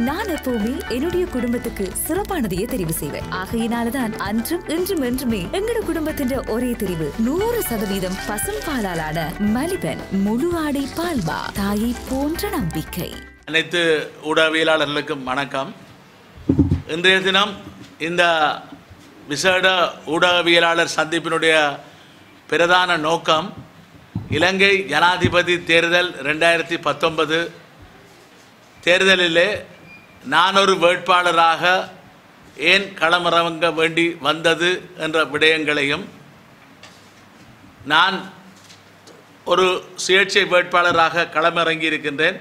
நான் எப்பவுமே என்னுடைய குடும்பத்துக்கு சிறப்பானதையே தெரிவு செய்வேன். ஆகையினால்தான் அன்றும் இன்றும் என்றுமே எங்களோட குடும்பத்தின் ஒரே தெரிவு 100% பசும்பாலான மலிபன் முழு ஆடை பால்மா. தாயை போன்ற நம்பிக்கை. அனைத்து ஊடகவியலாளர்களுக்கும் வணக்கம். இன்றைய தினம் இந்த விசேட ஊடகவியலாளர் சந்திப்பினுடைய பிரதான நோக்கம் இலங்கை ஜனாதிபதி தேர்தல் 2019 தேர்தலிலே நான் ஒரு வேட்பாளராக ஏன் களமிறங்க வேண்டி வந்தது என்ற விடயங்களையும், நான் ஒரு சுயேட்சை வேட்பாளராக களமிறங்கி இருக்கின்றேன்.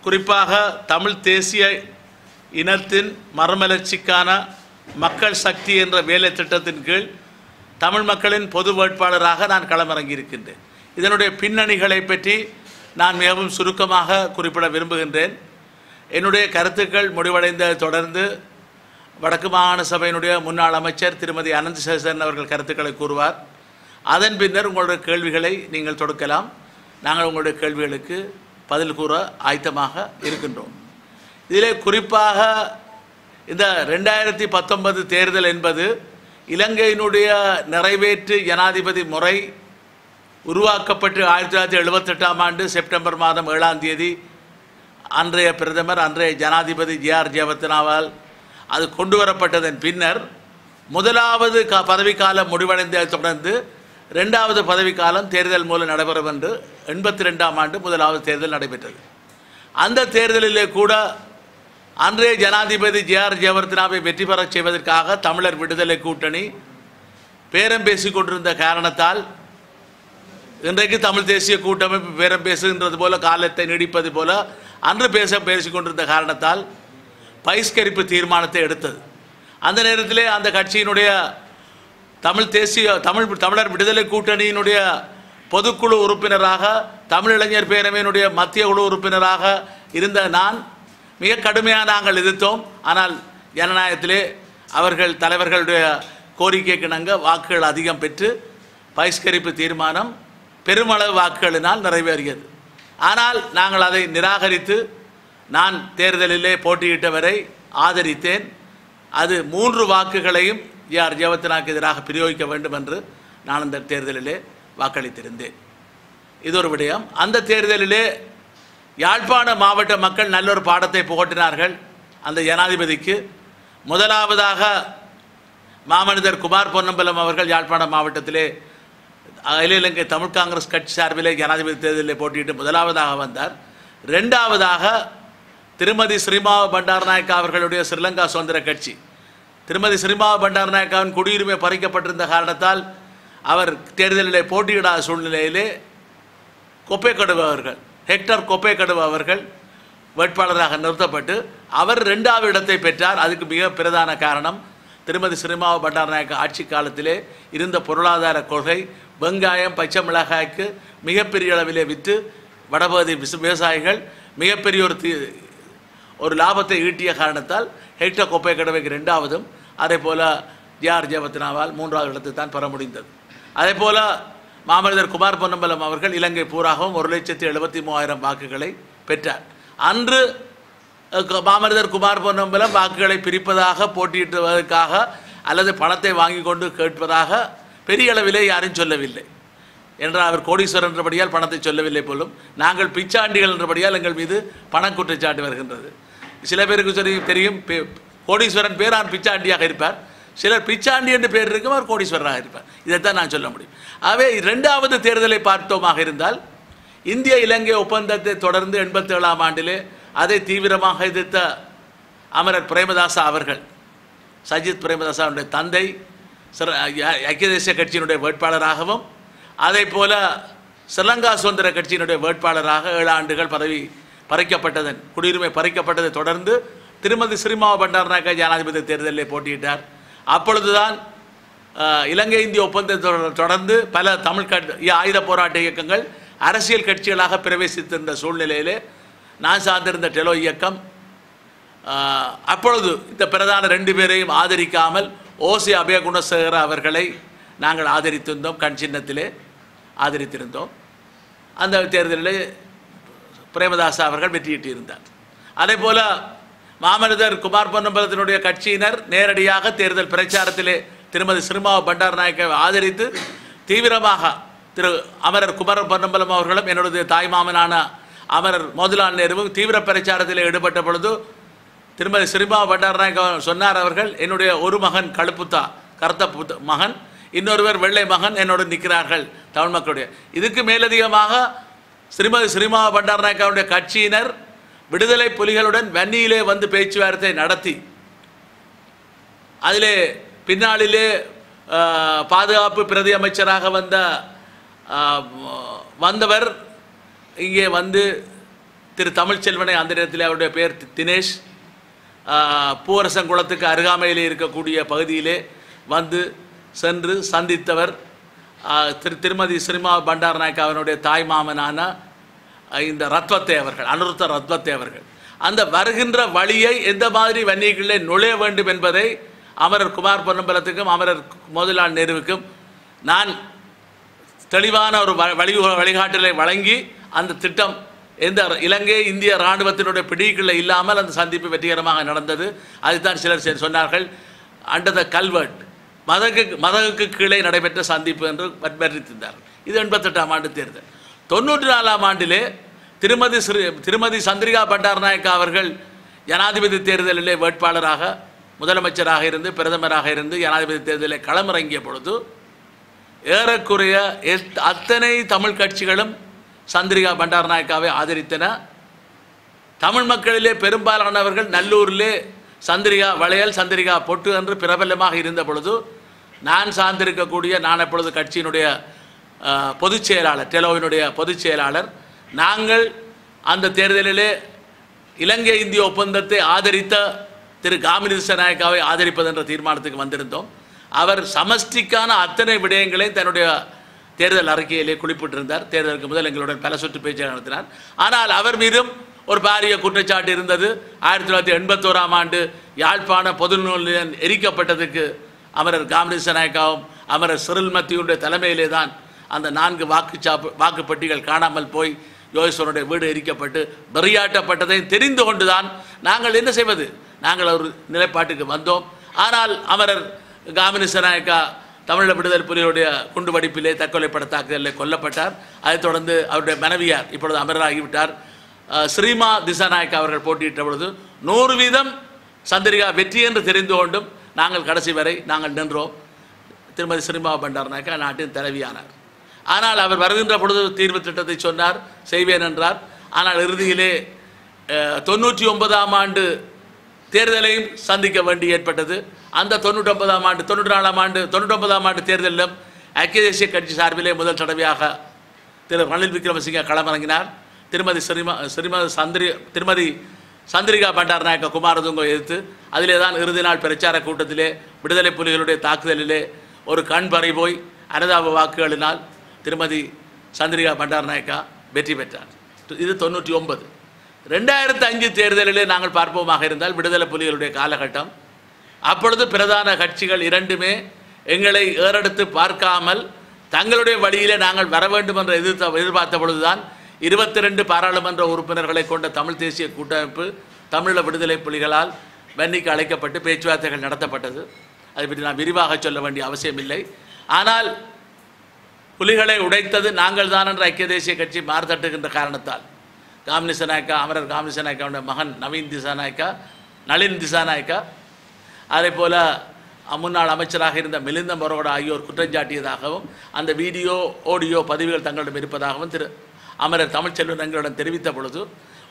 குறிப்பாக தமிழ் தேசிய இனத்தின் மறுமலர்ச்சிக்கான மக்கள் சக்தி என்ற வேலை திட்டத்தின் கீழ் தமிழ் மக்களின் பொது வேட்பாளராக நான் களமிறங்கி இருக்கின்றேன். இதனுடைய பின்னணிகளை பற்றி நான் மிகவும் சுருக்கமாக குறிப்பிட விரும்புகின்றேன். என்னுடைய கருத்துக்கள் முடிவடைந்ததை தொடர்ந்து வடக்கு மாகாண சபையினுடைய முன்னாள் அமைச்சர் திருமதி அனந்தசேகரன் அவர்கள் கருத்துக்களை கூறுவார். அதன் பின்னர் உங்களுடைய கேள்விகளை நீங்கள் தொடுக்கலாம். நாங்கள் உங்களுடைய கேள்விகளுக்கு பதில் கூற ஆயத்தமாக இருக்கின்றோம். இதிலே குறிப்பாக இந்த 2019 தேர்தல் என்பது இலங்கையினுடைய நிறைவேற்று ஜனாதிபதி முறை உருவாக்கப்பட்டு 1978 ஆண்டு செப்டம்பர் மாதம் 7ஆம் தேதி அன்றைய பிரதமர் அன்றைய ஜனாதிபதி ஜே.ஆர். ஜெயவர்தனாவால் அது கொண்டு வரப்பட்டதன் பின்னர் முதலாவது பதவிக்காலம் முடிவடைந்ததை தொடர்ந்து 2வது பதவிக்காலம் தேர்தல் மூலம் நடைபெறும் என்று 82ஆம் ஆண்டு முதலாவது தேர்தல் நடைபெற்றது. அந்த தேர்தலிலே கூட அன்றைய ஜனாதிபதி ஜே.ஆர். ஜெயவர்தனாவை வெற்றி பெறச் செய்வதற்காக தமிழர் விடுதலை கூட்டணி பேரம் பேசிக் கொண்டிருந்த காரணத்தால், இன்றைக்கு தமிழ் தேசிய கூட்டமைப்பு பேரம் பேசுகின்றது போல காலத்தை நீடிப்பது போல அன்று பேசிக் கொண்டிருந்த காரணத்தால் பகிஷ்கரிப்பு தீர்மானத்தை எடுத்தது. அந்த நேரத்திலே அந்த கட்சியினுடைய தமிழர் விடுதலை கூட்டணியினுடைய பொதுக்குழு உறுப்பினராக, தமிழ் இளைஞர் பேரவையினுடைய மத்திய குழு உறுப்பினராக இருந்த நான் மிக கடுமையாக நாங்கள் எதிர்த்தோம். ஆனால் ஜனநாயகத்திலே அவர்கள் தலைவர்களுடைய கோரிக்கைக்கு இணங்க வாக்குகள் அதிகம் பெற்று பகிஷ்கரிப்பு தீர்மானம் பெருமளவு வாக்குகளினால் நிறைவேறியது. ஆனால் நாங்கள் அதை நிராகரித்து நான் தேர்தலிலே போட்டியிட்டவரை ஆதரித்தேன். அது 3 வாக்குகளையும் ஜே.ஆர். ஜெயவர்தனாவுக்கு எதிராக பிரயோகிக்க வேண்டும் என்று நான் அந்த தேர்தலிலே வாக்களித்திருந்தேன். இது ஒரு விடயம். அந்த தேர்தலிலே யாழ்ப்பாண மாவட்ட மக்கள் நல்ல ஒரு பாடத்தை புகட்டினார்கள் அந்த ஜனாதிபதிக்கு. முதலாவதாக மாமனிதர் குமார் பொன்னம்பலம் அவர்கள் யாழ்ப்பாண மாவட்டத்திலே அகில இலங்கை தமிழ் காங்கிரஸ் கட்சி சார்பிலே ஜனாதிபதி தேர்தலில் போட்டியிட்டு முதலாவதாக வந்தார். 2வதாக திருமதி ஸ்ரீமாவ பண்டாரநாயக்கா அவர்களுடைய ஸ்ரீலங்கா சுதந்திர கட்சி, திருமதி ஸ்ரீமாவ பண்டாரநாயக்காவின் குடியுரிமை பறிக்கப்பட்டிருந்த காரணத்தால் அவர் தேர்தலிலே போட்டியிடாத சூழ்நிலையிலே கொப்பேக்கடுவ அவர்கள், ஹெக்டர் கொப்பேக்கடுவ அவர்கள் வேட்பாளராக நிறுத்தப்பட்டு அவர் 2வது இடத்தை பெற்றார். அதுக்கு மிக பிரதான காரணம் திருமதி ஸ்ரீமாவ பண்டாரநாயக்க ஆட்சி காலத்திலே இருந்த பொருளாதார கொள்கை. வெங்காயம், பச்சை மிளகாய்க்கு மிகப்பெரிய அளவிலே விற்று வடபகுதி விவசாயிகள் மிகப்பெரிய ஒரு லாபத்தை ஈட்டிய காரணத்தால் ஹெக்டர் கொப்பேக்கடுவைக்கு 2வதும், அதே போல் ஜே.ஆர். ஜெயவர்தனாவால் 3வது இடத்தை தான் பெற முடிந்தது. அதே போல் மாமனிதர் குமார் பொன்னம்பலம் அவர்கள் இலங்கை பூராகவும் 1,73,000 வாக்குகளை பெற்றார். அன்று மாமனிதர் குமார் பொன்னம்பலம் வாக்குகளை பிரிப்பதாக, போட்டியிடுவதற்காக அல்லது பணத்தை வாங்கி கொண்டு கேட்பதாக பெரிய அளவிலே யாரும் சொல்லவில்லை. என்றால் அவர் கோடீஸ்வரன் என்றபடியால் பணத்தை சொல்லவில்லை போலும். நாங்கள் பிச்சாண்டிகள் என்றபடியால் எங்கள் மீது பணம் குற்றச்சாட்டு வருகின்றது. சில பேருக்கு தெரியும், கோடீஸ்வரன் பேர் அவர் பிச்சாண்டியாக இருப்பார், சிலர் பிச்சாண்டி என்று பேர் இருக்கும், அவர் கோடீஸ்வரராக இருப்பார். இதைத்தான் நான் சொல்ல முடியும். ஆகவே 2வது தேர்தலை பார்த்தோமாக இருந்தால், இந்திய இலங்கை ஒப்பந்தத்தை தொடர்ந்து 87ஆம் ஆண்டிலே அதை தீவிரமாக எதிர்த்த அமரர் பிரேமதாசா அவர்கள், சஜித் பிரேமதாசாவுடைய தந்தை, ஐக்கிய தேசிய கட்சியினுடைய வேட்பாளராகவும், அதே போல ஸ்ரீலங்கா சுதந்திர கட்சியினுடைய வேட்பாளராக 7 ஆண்டுகள் பதவி பறிக்கப்பட்டதன், குடியுரிமை பறிக்கப்பட்டதை தொடர்ந்து திருமதி ஸ்ரீமாவ பண்டாரநாயக்கா ஜனாதிபதி தேர்தலில் போட்டியிட்டார். அப்பொழுதுதான் இலங்கை இந்திய ஒப்பந்தத்தை தொடர்ந்து பல தமிழ் ஆயுத போராட்ட இயக்கங்கள் அரசியல் கட்சிகளாக பிரவேசித்திருந்த சூழ்நிலையிலே நான் சார்ந்திருந்த டெலோ இயக்கம் அப்பொழுது இந்த பிரதான 2 பேரையும் ஆதரிக்காமல் ஓசி அபயகுணசேகர அவர்களை நாங்கள் ஆதரித்திருந்தோம், கண் சின்னத்திலே ஆதரித்திருந்தோம். அந்த தேர்தலில் பிரேமதாசா அவர்கள் வெற்றியிட்டிருந்தார். அதேபோல மாமனிதர் குமார் பொன்னம்பலத்தினுடைய கட்சியினர் நேரடியாக தேர்தல் பிரச்சாரத்திலே திருமதி ஸ்ரீமா பண்டாரநாயக்காவை ஆதரித்து தீவிரமாக திரு அமரர் குமார் பொன்னம்பலம் அவர்களும் என்னுடைய தாய்மாமனான அமரர் மோதிலால் நேருவும் தீவிர பிரச்சாரத்தில் ஈடுபட்ட பொழுது திருமதி ஸ்ரீமா பண்டாரநாயக்கா சொன்னார் அவர்கள், என்னுடைய ஒரு மகன் கழுப்புத்தா கருத்த மகன், இன்னொருவர் வெள்ளை மகன் என்னோடு நிற்கிறார்கள் தமிழ் மக்களுடைய. இதுக்கு மேலதிகமாக ஸ்ரீமதி ஸ்ரீமா பண்டாரநாயக்காவுடைய கட்சியினர் விடுதலை புலிகளுடன் வன்னியிலே வந்து பேச்சுவார்த்தை நடத்தி அதிலே பின்னாளிலே பாதுகாப்பு பிரதி அமைச்சராக வந்தவர் இங்கே வந்து திரு தமிழ்ச்செல்வனை, அந்த நேரத்தில் அவருடைய பெயர் தினேஷ், பூவரசங்குளத்துக்கு அருகாமையிலே இருக்கக்கூடிய பகுதியிலே வந்து சென்று சந்தித்தவர் திருமதி ஸ்ரீமா பண்டாரநாயக்கா அவனுடைய தாய் மாமனான இந்த ரத்வத்தை அவர்கள், அனுருத்த ரத்வத்தை அவர்கள். அந்த வருகின்ற வழியை எந்த மாதிரி வன்னிகளிலே நுழைய வேண்டும் என்பதை அமரர் குமார் பொன்னம்பலத்துக்கும் அமரர் மோதிலால் நேருவுக்கும் நான் தெளிவான ஒரு வழிகாட்டலை வழங்கி அந்த திட்டம் எந்த இலங்கை இந்திய இராணுவத்தினுடைய பிடிக்குள்ள இல்லாமல் அந்த சந்திப்பு வெற்றிகரமாக நடந்தது. அதுதான் சிலர் சொன்னார்கள் அண்டர் த கல்வெர்ட், மதகுக்கு கீழே நடைபெற்ற சந்திப்பு என்று வர்ணித்திருந்தார். இது 88ஆம் ஆண்டு தேர்தல். 94ஆம் ஆண்டிலே திருமதி சந்திரிகா பண்டாரநாயக்கா அவர்கள் ஜனாதிபதி தேர்தலிலே வேட்பாளராக முதலமைச்சராக இருந்து பிரதமராக இருந்து ஜனாதிபதி தேர்தலில் களமிறங்கிய பொழுது ஏறக்குறைய அத்தனை தமிழ் கட்சிகளும் சந்திரிகா பண்டாரநாயக்காவை ஆதரித்தன. தமிழ் மக்களிலே பெரும்பாலானவர்கள் நல்லூரிலே சந்திரிகா வளையல், சந்திரிகா பொட்டு என்று பிரபலமாக இருந்த பொழுது நான் சார்ந்திருக்கக்கூடிய, நான் எப்பொழுது கட்சியினுடைய பொதுச் செயலாளர், டெலோவினுடைய பொதுச் செயலாளர், நாங்கள் அந்த தேர்தலிலே இலங்கை இந்திய ஒப்பந்தத்தை ஆதரித்த திரு காமினி திசாநாயக்காவை ஆதரிப்பது என்ற தீர்மானத்துக்கு வந்திருந்தோம். அவர் சமஷ்டிக்கான அத்தனை விடயங்களையும் தன்னுடைய தேர்தல் அறிக்கையிலே குறிப்பிட்டிருந்தார். தேர்தலுக்கு முதல் எங்களுடன் பல சுற்று பேச்சு நடத்தினார். ஆனால் அவர் மீதும் ஒரு பாரிய குற்றச்சாட்டு இருந்தது. 1981ஆம் ஆண்டு யாழ்ப்பாண பொது நூல் நிலையம் எரிக்கப்பட்டதுக்கு அமரர் காமினி திசாநாயக்காவும் அமரர் சிறில் மத்தியுடைய தலைமையிலே தான் அந்த 4 வாக்குப்பட்டிகள் காணாமல் போய் யோகேஸ்வரனுடைய வீடு எரிக்கப்பட்டு வெறியாட்டப்பட்டதை தெரிந்து கொண்டுதான் நாங்கள் என்ன செய்வது, நாங்கள் ஒரு நிலைப்பாட்டுக்கு வந்தோம். ஆனால் அமரர் காமினி திசாநாயக்கா தமிழக விடுதலை புலிகளுடைய குண்டுவெடிப்பிலே தற்கொலைப்பட தாக்குதலில் கொல்லப்பட்டார். அதைத் தொடர்ந்து அவருடைய மனைவியார் இப்பொழுது அமரராகிவிட்டார் ஸ்ரீமா திசாநாயக்கா அவர்கள் போட்டியிட்ட பொழுது 100% சந்திரிகா வெற்றி என்று தெரிந்து கொண்டும் நாங்கள் கடைசி வரை நாங்கள் நின்றோம். திருமதி ஸ்ரீமா பண்டாரநாயக்கா நாட்டின் தலைவியானார். ஆனால் அவர் வருகின்ற பொழுது தீர்வு திட்டத்தை சொன்னார், செய்வேன் என்றார். ஆனால் இறுதியிலே 99ஆம் ஆண்டு தேர்தலையும் சந்திக்க வேண்டி ஏற்பட்டது. அந்த 99ஆம் ஆண்டு தேர்தலிலும் ஐக்கிய தேசிய கட்சி சார்பிலே முதல் தடவையாக திரு ரணில் விக்ரமசிங்க களமிறங்கினார். திருமதி சந்திரிகா பண்டாரநாயக்கா குமாரதுங்க எதிர்த்து அதிலே தான் இறுதி நாள் பிரச்சார கூட்டத்திலே விடுதலை புலிகளுடைய தாக்குதலிலே ஒரு கண்பறை போய் அனுதாப வாக்குகளினால் திருமதி சந்திரிகா பண்டாரநாயக்கா வெற்றி பெற்றார். இது 99. 2005 தேர்தலிலே நாங்கள் பார்ப்போமாக இருந்தால் விடுதலை புலிகளுடைய காலகட்டம். அப்பொழுது பிரதான கட்சிகள் இரண்டுமே எங்களை ஏறெடுத்து பார்க்காமல் தங்களுடைய வழியிலே நாங்கள் வர வேண்டும் என்று எதிர்பார்த்த பொழுதுதான் 22 பாராளுமன்ற உறுப்பினர்களை கொண்ட தமிழ் தேசிய கூட்டமைப்பு தமிழீழ விடுதலை புலிகளால் வன்னிக்கு அழைக்கப்பட்டு பேச்சுவார்த்தைகள் நடத்தப்பட்டது. அதை பற்றி நான் விரிவாக சொல்ல வேண்டிய அவசியமில்லை. ஆனால் புலிகளை உடைத்தது நாங்கள் தான் என்ற ஐக்கிய தேசிய கட்சி மாறுதட்டுகின்ற காரணத்தால் காமினி திசாநாயக்கா, அமரர் காமினி திசாநாயக்காவுடைய மகன் நளின் திசாநாயக்கா, அதே போல் முன்னாள் அமைச்சராக இருந்த மிலிந்த மொரோட ஆகியோர் குற்றஞ்சாட்டியதாகவும் அந்த வீடியோ ஆடியோ பதிவுகள் தங்களிடம் இருப்பதாகவும் திரு அமரர் தமிழ்ச்செல்வன் எங்களிடம் தெரிவித்த பொழுது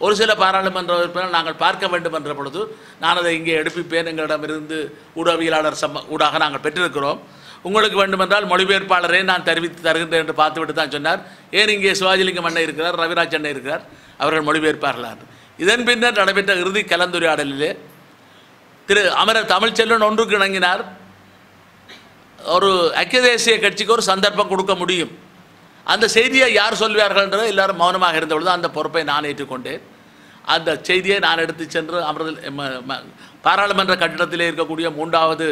ஒரு சில பாராளுமன்ற உறுப்பினர்கள் நாங்கள் பார்க்க வேண்டும் என்ற பொழுது நான் அதை இங்கே எடுப்பிப்பேன், எங்களிடமிருந்து ஊடகவியலாளர் ஊடாக நாங்கள் பெற்றிருக்கிறோம், உங்களுக்கு வேண்டுமென்றால் மொழிபெயர்ப்பாளரே நான் தெரிவித்து தருகின்றேன் என்று பார்த்துவிட்டு தான் சொன்னார். ஏன் இங்கே சிவாஜிலிங்கம் அண்ணன் இருக்கிறார், ரவிராஜ் அண்ணன் இருக்கிறார், அவர்கள் மொழிபெயர்ப்பார்களார். இதன் பின்னர் நடைபெற்ற இறுதி கலந்துரையாடலிலே திரு அமரர் தமிழ்ச்செல்வன் ஒன்றுக்கு இணங்கினார். ஒரு ஐக்கிய தேசிய கட்சிக்கு ஒரு சந்தர்ப்பம் கொடுக்க முடியும், அந்த செய்தியை யார் சொல்வார்கள் என்ற எல்லாரும் மௌனமாக இருந்த பொழுது அந்த பொறுப்பை நான் ஏற்றுக்கொண்டேன். அந்த செய்தியை நான் எடுத்து சென்று பாராளுமன்ற கட்டிடத்திலே இருக்கக்கூடிய 3வது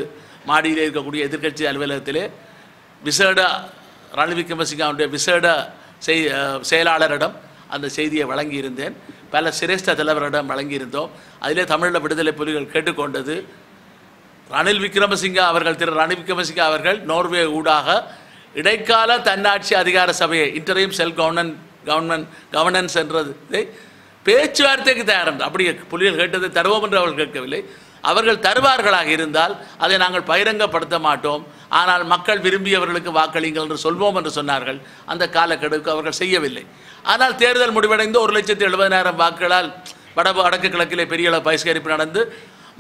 மாடியிலே இருக்கக்கூடிய எதிர்க்கட்சி அலுவலகத்திலே விசேட ரணில் விக்ரமசிங்காவுடைய விசேட செயலாளரிடம் அந்த செய்தியை வழங்கியிருந்தேன். பல சிரேஷ்ட தலைவரிடம் வழங்கியிருந்தோம். அதிலே தமிழில் விடுதலை புலிகள் கேட்டுக்கொண்டது, ரணில் விக்ரமசிங்க அவர்கள், திரு ரணில் விக்ரமசிங்க அவர்கள் நோர்வே ஊடாக இடைக்கால தன்னாட்சி அதிகார சபையை, இன்டரிம் செல்ஃப் கவர்னன்ஸ் என்றது பேச்சுவார்த்தைக்கு தயார். அப்படியே புலிகள் கேட்டதை தருவோம் என்று அவர்கள் கேட்கவில்லை. அவர்கள் தருவார்களாக இருந்தால் அதை நாங்கள் பகிரங்கப்படுத்த மாட்டோம், ஆனால் மக்கள் விரும்பியவர்களுக்கு வாக்களிங்கள் என்று சொல்வோம் என்று சொன்னார்கள். அந்த காலக்கெடுவுக்கு அவர்கள் செய்யவில்லை. ஆனால் தேர்தல் முடிவடைந்து 1,70,000 வாக்குகளால் வடக்கு கிழக்கிலே பெரிய அளவு பகிஷ்கரிப்பு நடந்து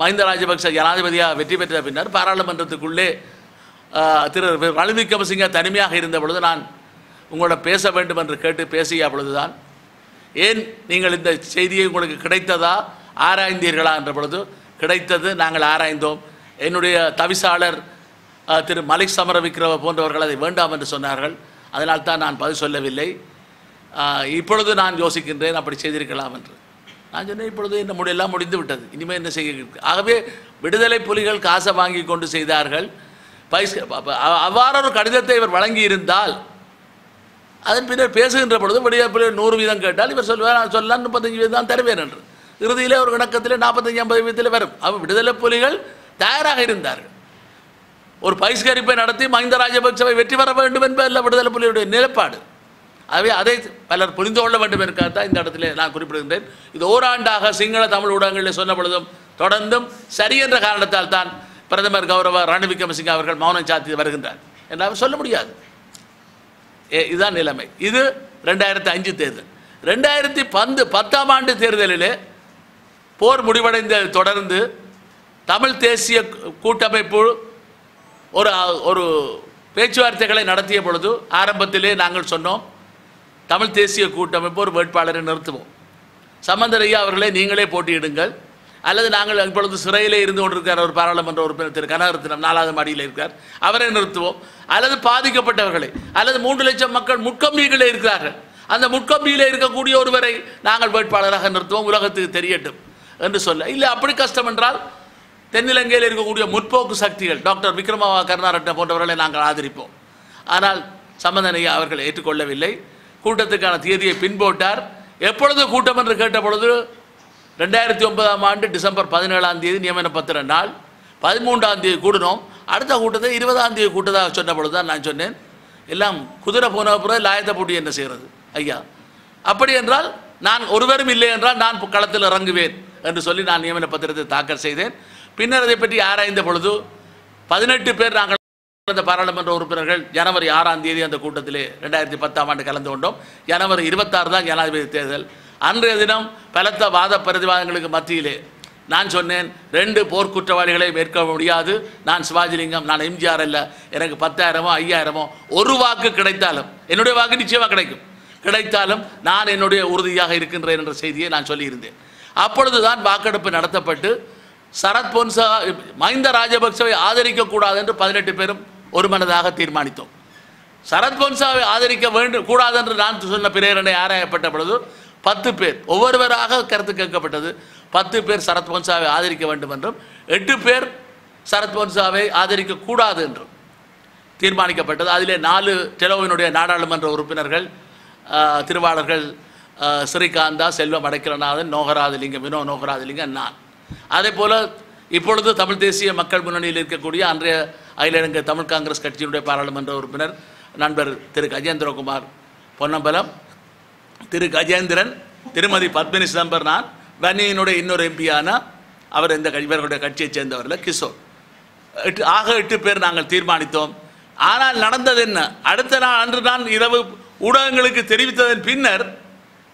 மஹிந்த ராஜபக்ச ஜனாதிபதியாக வெற்றி பெற்ற பின்னர் பாராளுமன்றத்துக்குள்ளே திரு ரணில் விக்ரமசிங்க தனிமையாக இருந்த பொழுது நான் உங்களிடம் பேச வேண்டும் என்று கேட்டு பேசிய பொழுதுதான், ஏன் நீங்கள் இந்த செய்தியை உங்களுக்கு கிடைத்ததா ஆராய்ந்தீர்களா என்ற பொழுது, கிடைத்தது, நாங்கள் ஆராய்ந்தோம். என்னுடைய தவிசாளர் திரு மலிக் சமரவிக்ரம போன்றவர்கள் அதை வேண்டாம் என்று சொன்னார்கள். அதனால் தான் நான் பதில் சொல்லவில்லை. இப்பொழுது நான் யோசிக்கின்றேன் அப்படி செய்திருக்கலாம் என்று. நான் சொன்னேன், இப்பொழுது என்ன எல்லாம் முடிந்து விட்டது, இனிமேல் என்ன செய்ய. ஆகவே விடுதலை புலிகள் காசை வாங்கி கொண்டு செய்தார்கள். அவ்வாறு ஒரு கடிதத்தை இவர் வழங்கி இருந்தால் அதன் பின்னர் பேசுகின்ற பொழுது விடுதலை புலிகள் 100% கேட்டால் இவர் சொல்வார், நான் சொல்லலாம் 35% தான் தருவேன் என்று. இறுதியிலே ஒரு கணக்கத்தில் 45-50% வரும். அவர் விடுதலை புலிகள் தயாராக இருந்தார்கள். ஒரு பகிஷ்கரிப்பை நடத்தி மஹிந்த ராஜபக்சவை வெற்றி பெற வேண்டும் என்பதில் விடுதலை புலிகளுடைய நிலைப்பாடு. ஆகவே அதை பலர் புரிந்து கொள்ள வேண்டும் என்பதற்காக இந்த இடத்துல நான் குறிப்பிடுகின்றேன். இது ஓராண்டாக சிங்கள தமிழ் ஊடகங்களில் சொன்ன பொழுதும் தொடர்ந்தும் சரி என்ற காரணத்தால் தான் பிரதமர் கௌரவ ரணில் விக்ரமசிங்க அவர்கள் மௌனம் சாத்தி வருகின்றார் என்றால் சொல்ல முடியாது. இதுதான் நிலைமை. இது 2005 தேர்தல். 2010 ஆண்டு தேர்தலிலே போர் முடிவடைந்த தொடர்ந்து தமிழ் தேசிய கூட்டமைப்பு ஒரு பேச்சுவார்த்தைகளை நடத்திய பொழுது ஆரம்பத்திலே நாங்கள் சொன்னோம், தமிழ் தேசிய கூட்டமைப்பு ஒரு வேட்பாளரை நிறுத்துவோம், சம்பந்தர் ஐயா அவர்களே நீங்களே போட்டியிடுங்கள், அல்லது நாங்கள் இப்பொழுது சிறையிலே இருந்து கொண்டிருக்கிற ஒரு பாராளுமன்ற உறுப்பினர் திரு கனகரத்தினம் 4வது மாடியில் இருக்கார், அவரை நிறுத்துவோம், அல்லது பாதிக்கப்பட்டவர்களை, அல்லது 3 லட்சம் மக்கள் முட்கம்பிகளே இருக்கிறார்கள், அந்த முட்கம்பியிலே இருக்கக்கூடிய ஒருவரை நாங்கள் வேட்பாளராக நிறுத்துவோம், உலகத்துக்கு தெரியட்டும் என்று சொல்ல. இல்லை அப்படி கஷ்டம் என்றால் தென்னிலங்கையில் இருக்கக்கூடிய முற்போக்கு சக்திகள் டாக்டர் விக்ரம கருணாரட்ன போன்றவர்களை நாங்கள் ஆதரிப்போம். ஆனால் சம்பந்தன் ஐயா அவர்கள் ஏற்றுக்கொள்ளவில்லை. கூட்டத்துக்கான தேதியை பின்போட்டார். எப்பொழுது கூட்டம் என்று கேட்ட பொழுது 2009 ஆண்டு டிசம்பர் 17 நியமன பத்திர நாள், 13 கூடினோம். அடுத்த கூட்டத்தை 20 கூட்டதாக சொன்ன பொழுது தான் நான் சொன்னேன், எல்லாம் குதிரை போன பிறகு லாயத்தை போட்டி என்ன செய்கிறது ஐயா, அப்படி என்றால் நான் ஒருவரும் இல்லை என்றால் நான் களத்தில் இறங்குவேன் என்று சொல்லி நான் நியமன பத்திரத்தை தாக்கல் செய்தேன். பின்னர் அதை பற்றி ஆராய்ந்த பொழுது 18 பேர் நாங்கள் அந்த பாராளுமன்ற உறுப்பினர்கள் ஜனவரி 6 அந்த கூட்டத்திலே 2010 ஆண்டு கலந்து கொண்டோம். ஜனவரி 26 தான் ஜனாதிபதி தேர்தல். அன்றைய தினம் பலத்த வாத பிரதிவாதங்களுக்கு மத்தியிலே நான் சொன்னேன், 2 போர்க்குற்றவாளிகளை மேற்கொள்ள முடியாது, நான் சிவாஜிலிங்கம், நான் எம்ஜிஆர் அல்ல, எனக்கு 10,000மோ 5,000மோ ஒரு வாக்கு கிடைத்தாலும், என்னுடைய வாக்கு நிச்சயமாக கிடைத்தாலும் நான் என்னுடைய உறுதியாக இருக்கின்றேன் என்ற செய்தியை நான் சொல்லியிருந்தேன். அப்பொழுதுதான் வாக்கெடுப்பு நடத்தப்பட்டு சரத் பொன்சா மஹிந்த ராஜபக்சவை ஆதரிக்கக்கூடாது என்று 18 பேரும் ஒருமனதாக தீர்மானித்தோம். சரத் பொன்சாவை ஆதரிக்க வேண்டும் கூடாது என்று நான் சொன்ன பிரேரணை ஆராயப்பட்ட பொழுது 10 பேர் ஒவ்வொருவராக கருத்து கேட்கப்பட்டது. 10 பேர் சரத் பொன்சாவை ஆதரிக்க வேண்டும் என்றும் 8 பேர் சரத் பொன்சாவை ஆதரிக்கக்கூடாது என்றும் தீர்மானிக்கப்பட்டது. அதிலே 4 டெலோவினுடைய நாடாளுமன்ற உறுப்பினர்கள் திருவாளர்கள் ஸ்ரீகாந்தா, செல்வம் அடைக்கலநாதன், நோகராஜலிங்கம், வினோ நோகராஜலிங்கம், நான். அதே போல் இப்பொழுது தமிழ் தேசிய மக்கள் முன்னணியில் இருக்கக்கூடிய அன்றைய அகில இலங்கை தமிழ் காங்கிரஸ் கட்சியினுடைய பாராளுமன்ற உறுப்பினர் நண்பர் திரு கஜேந்திரகுமார் பொன்னம்பலம், திரு கஜேந்திரன், திருமதி பத்மினி சிதம்பர், நான் வன்னியினுடைய இன்னொரு எம்பியான அவர் இந்த இவர்களுடைய கட்சியைச் சேர்ந்தவர்கள் கிஷோர், 8 பேர் நாங்கள் தீர்மானித்தோம். ஆனால் நடந்தது என்ன, அடுத்த நாள் அன்று நான் இரவு ஊடகங்களுக்கு தெரிவித்ததன் பின்னர்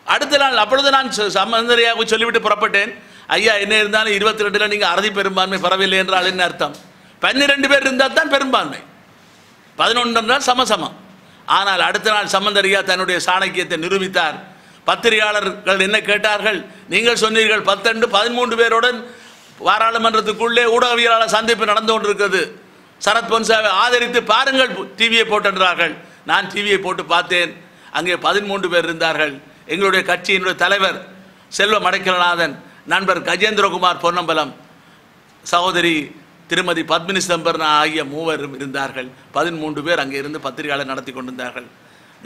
அடுத்த நாள் அப்பொழுது நான் சம்பந்தரையாக சொல்லிவிட்டு புறப்பட்டேன், ஐயா என்ன இருந்தாலும் 22 நீங்கள் அறுதி பெரும்பான்மை பெறவில்லை என்றால் என்ன அர்த்தம், 12 பேர் இருந்தால் தான் பெரும்பான்மை, 11 என்றால் சமசமம். ஆனால் அடுத்த நாள் சம்பந்தரையா தன்னுடைய சாணக்கியத்தை நிரூபித்தார். பத்திரிகையாளர்கள் என்ன கேட்டார்கள், நீங்கள் சொன்னீர்கள் 13 பேருடன் பாராளுமன்றத்துக்குள்ளே ஊடகவியலாளர் சந்திப்பு நடந்து கொண்டிருக்கிறது, சரத் பொன்சாவை ஆதரித்து பாருங்கள் டிவியை போட்டென்றார்கள். நான் டிவியை போட்டு பார்த்தேன், அங்கே 13 பேர் இருந்தார்கள். எங்களுடைய கட்சியினுடைய தலைவர் செல்வம் அடைக்கலநாதன், நண்பர் கஜேந்திரகுமார் பொன்னம்பலம், சகோதரி திருமதி பத்மினி சிதம்பரம் ஆகிய 3 இருந்தார்கள். 13 பேர் அங்கே இருந்து பத்திரிகையாளர் நடத்தி கொண்டிருந்தார்கள்.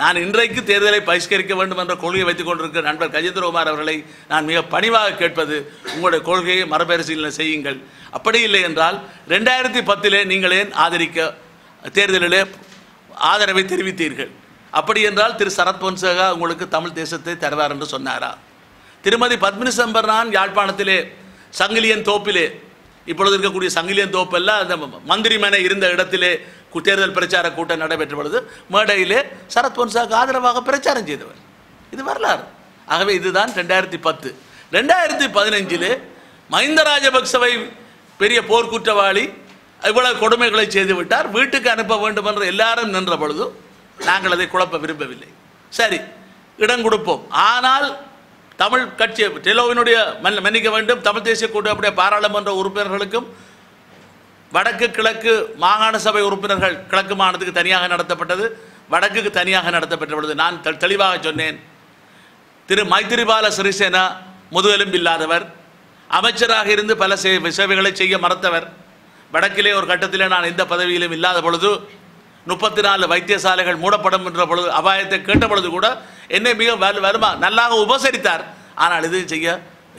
நான் இன்றைக்கு தேர்தலை பகிஷ்கரிக்க வேண்டும் என்ற கொள்கையை வைத்துக் கொண்டிருக்கிற நண்பர் கஜேந்திரகுமார் அவர்களை நான் மிக பணிவாக கேட்பது, உங்களுடைய கொள்கையை மறுபரிசீலனை செய்யுங்கள். அப்படி இல்லை என்றால் 2010 நீங்கள் ஏன் தேர்தலிலே ஆதரவை தெரிவித்தீர்கள்? அப்படி என்றால் திரு சரத் பொன்சேகா உங்களுக்கு தமிழ் தேசத்தை தருவார் என்று சொன்னாரா? திருமதி பத்மினி சம்பர்னான் யாழ்ப்பாணத்திலே சங்கிலியன் தோப்பிலே, இப்பொழுது இருக்கக்கூடிய சங்கிலியன் தோப்பெல்லாம் அந்த மந்திரிமனை இருந்த இடத்திலே தேர்தல் பிரச்சார கூட்டம் நடைபெற்ற பொழுது மேடையிலே சரத் பொன்சேகா ஆதரவாக பிரச்சாரம் செய்தவர். இது வரலாறு. ஆகவே இதுதான் 2010. 2015 மஹிந்த ராஜபக்சவை பெரிய போர்க்குற்றவாளி, இவ்வளவு கொடுமைகளை செய்துவிட்டார், வீட்டுக்கு அனுப்ப வேண்டும் என்று எல்லாரும் நின்ற பொழுது நாங்கள் அதை குழப்ப விரும்பவில்லை. சரி, இடம் கொடுப்போம். ஆனால் தமிழ் கட்சி டெலோவினுடைய மன்னிக்க வேண்டும், தமிழ் தேசிய கூட்டமைப்புடைய பாராளுமன்ற உறுப்பினர்களுக்கும் வடக்கு கிழக்கு மாகாண சபை உறுப்பினர்கள் கிழக்கு மாகாணத்துக்கு தனியாக நடத்தப்பட்டது, வடக்குக்கு தனியாக நடத்தப்பட்ட பொழுது நான் தெளிவாக சொன்னேன், திரு மைத்திரிபால சிறிசேனா முதுகெலும்பில்லாதவர், அமைச்சராக இருந்து பல சேவைகளை செய்ய மறுத்தவர். வடக்கிலே ஒரு கட்டத்திலே நான் எந்த பதவியிலும் இல்லாத பொழுது 34 வைத்தியசாலைகள் மூடப்படும் என்ற பொழுது அபாயத்தை கேட்ட பொழுது கூட என்னை மிக நல்லாக உபசரித்தார். ஆனால் இது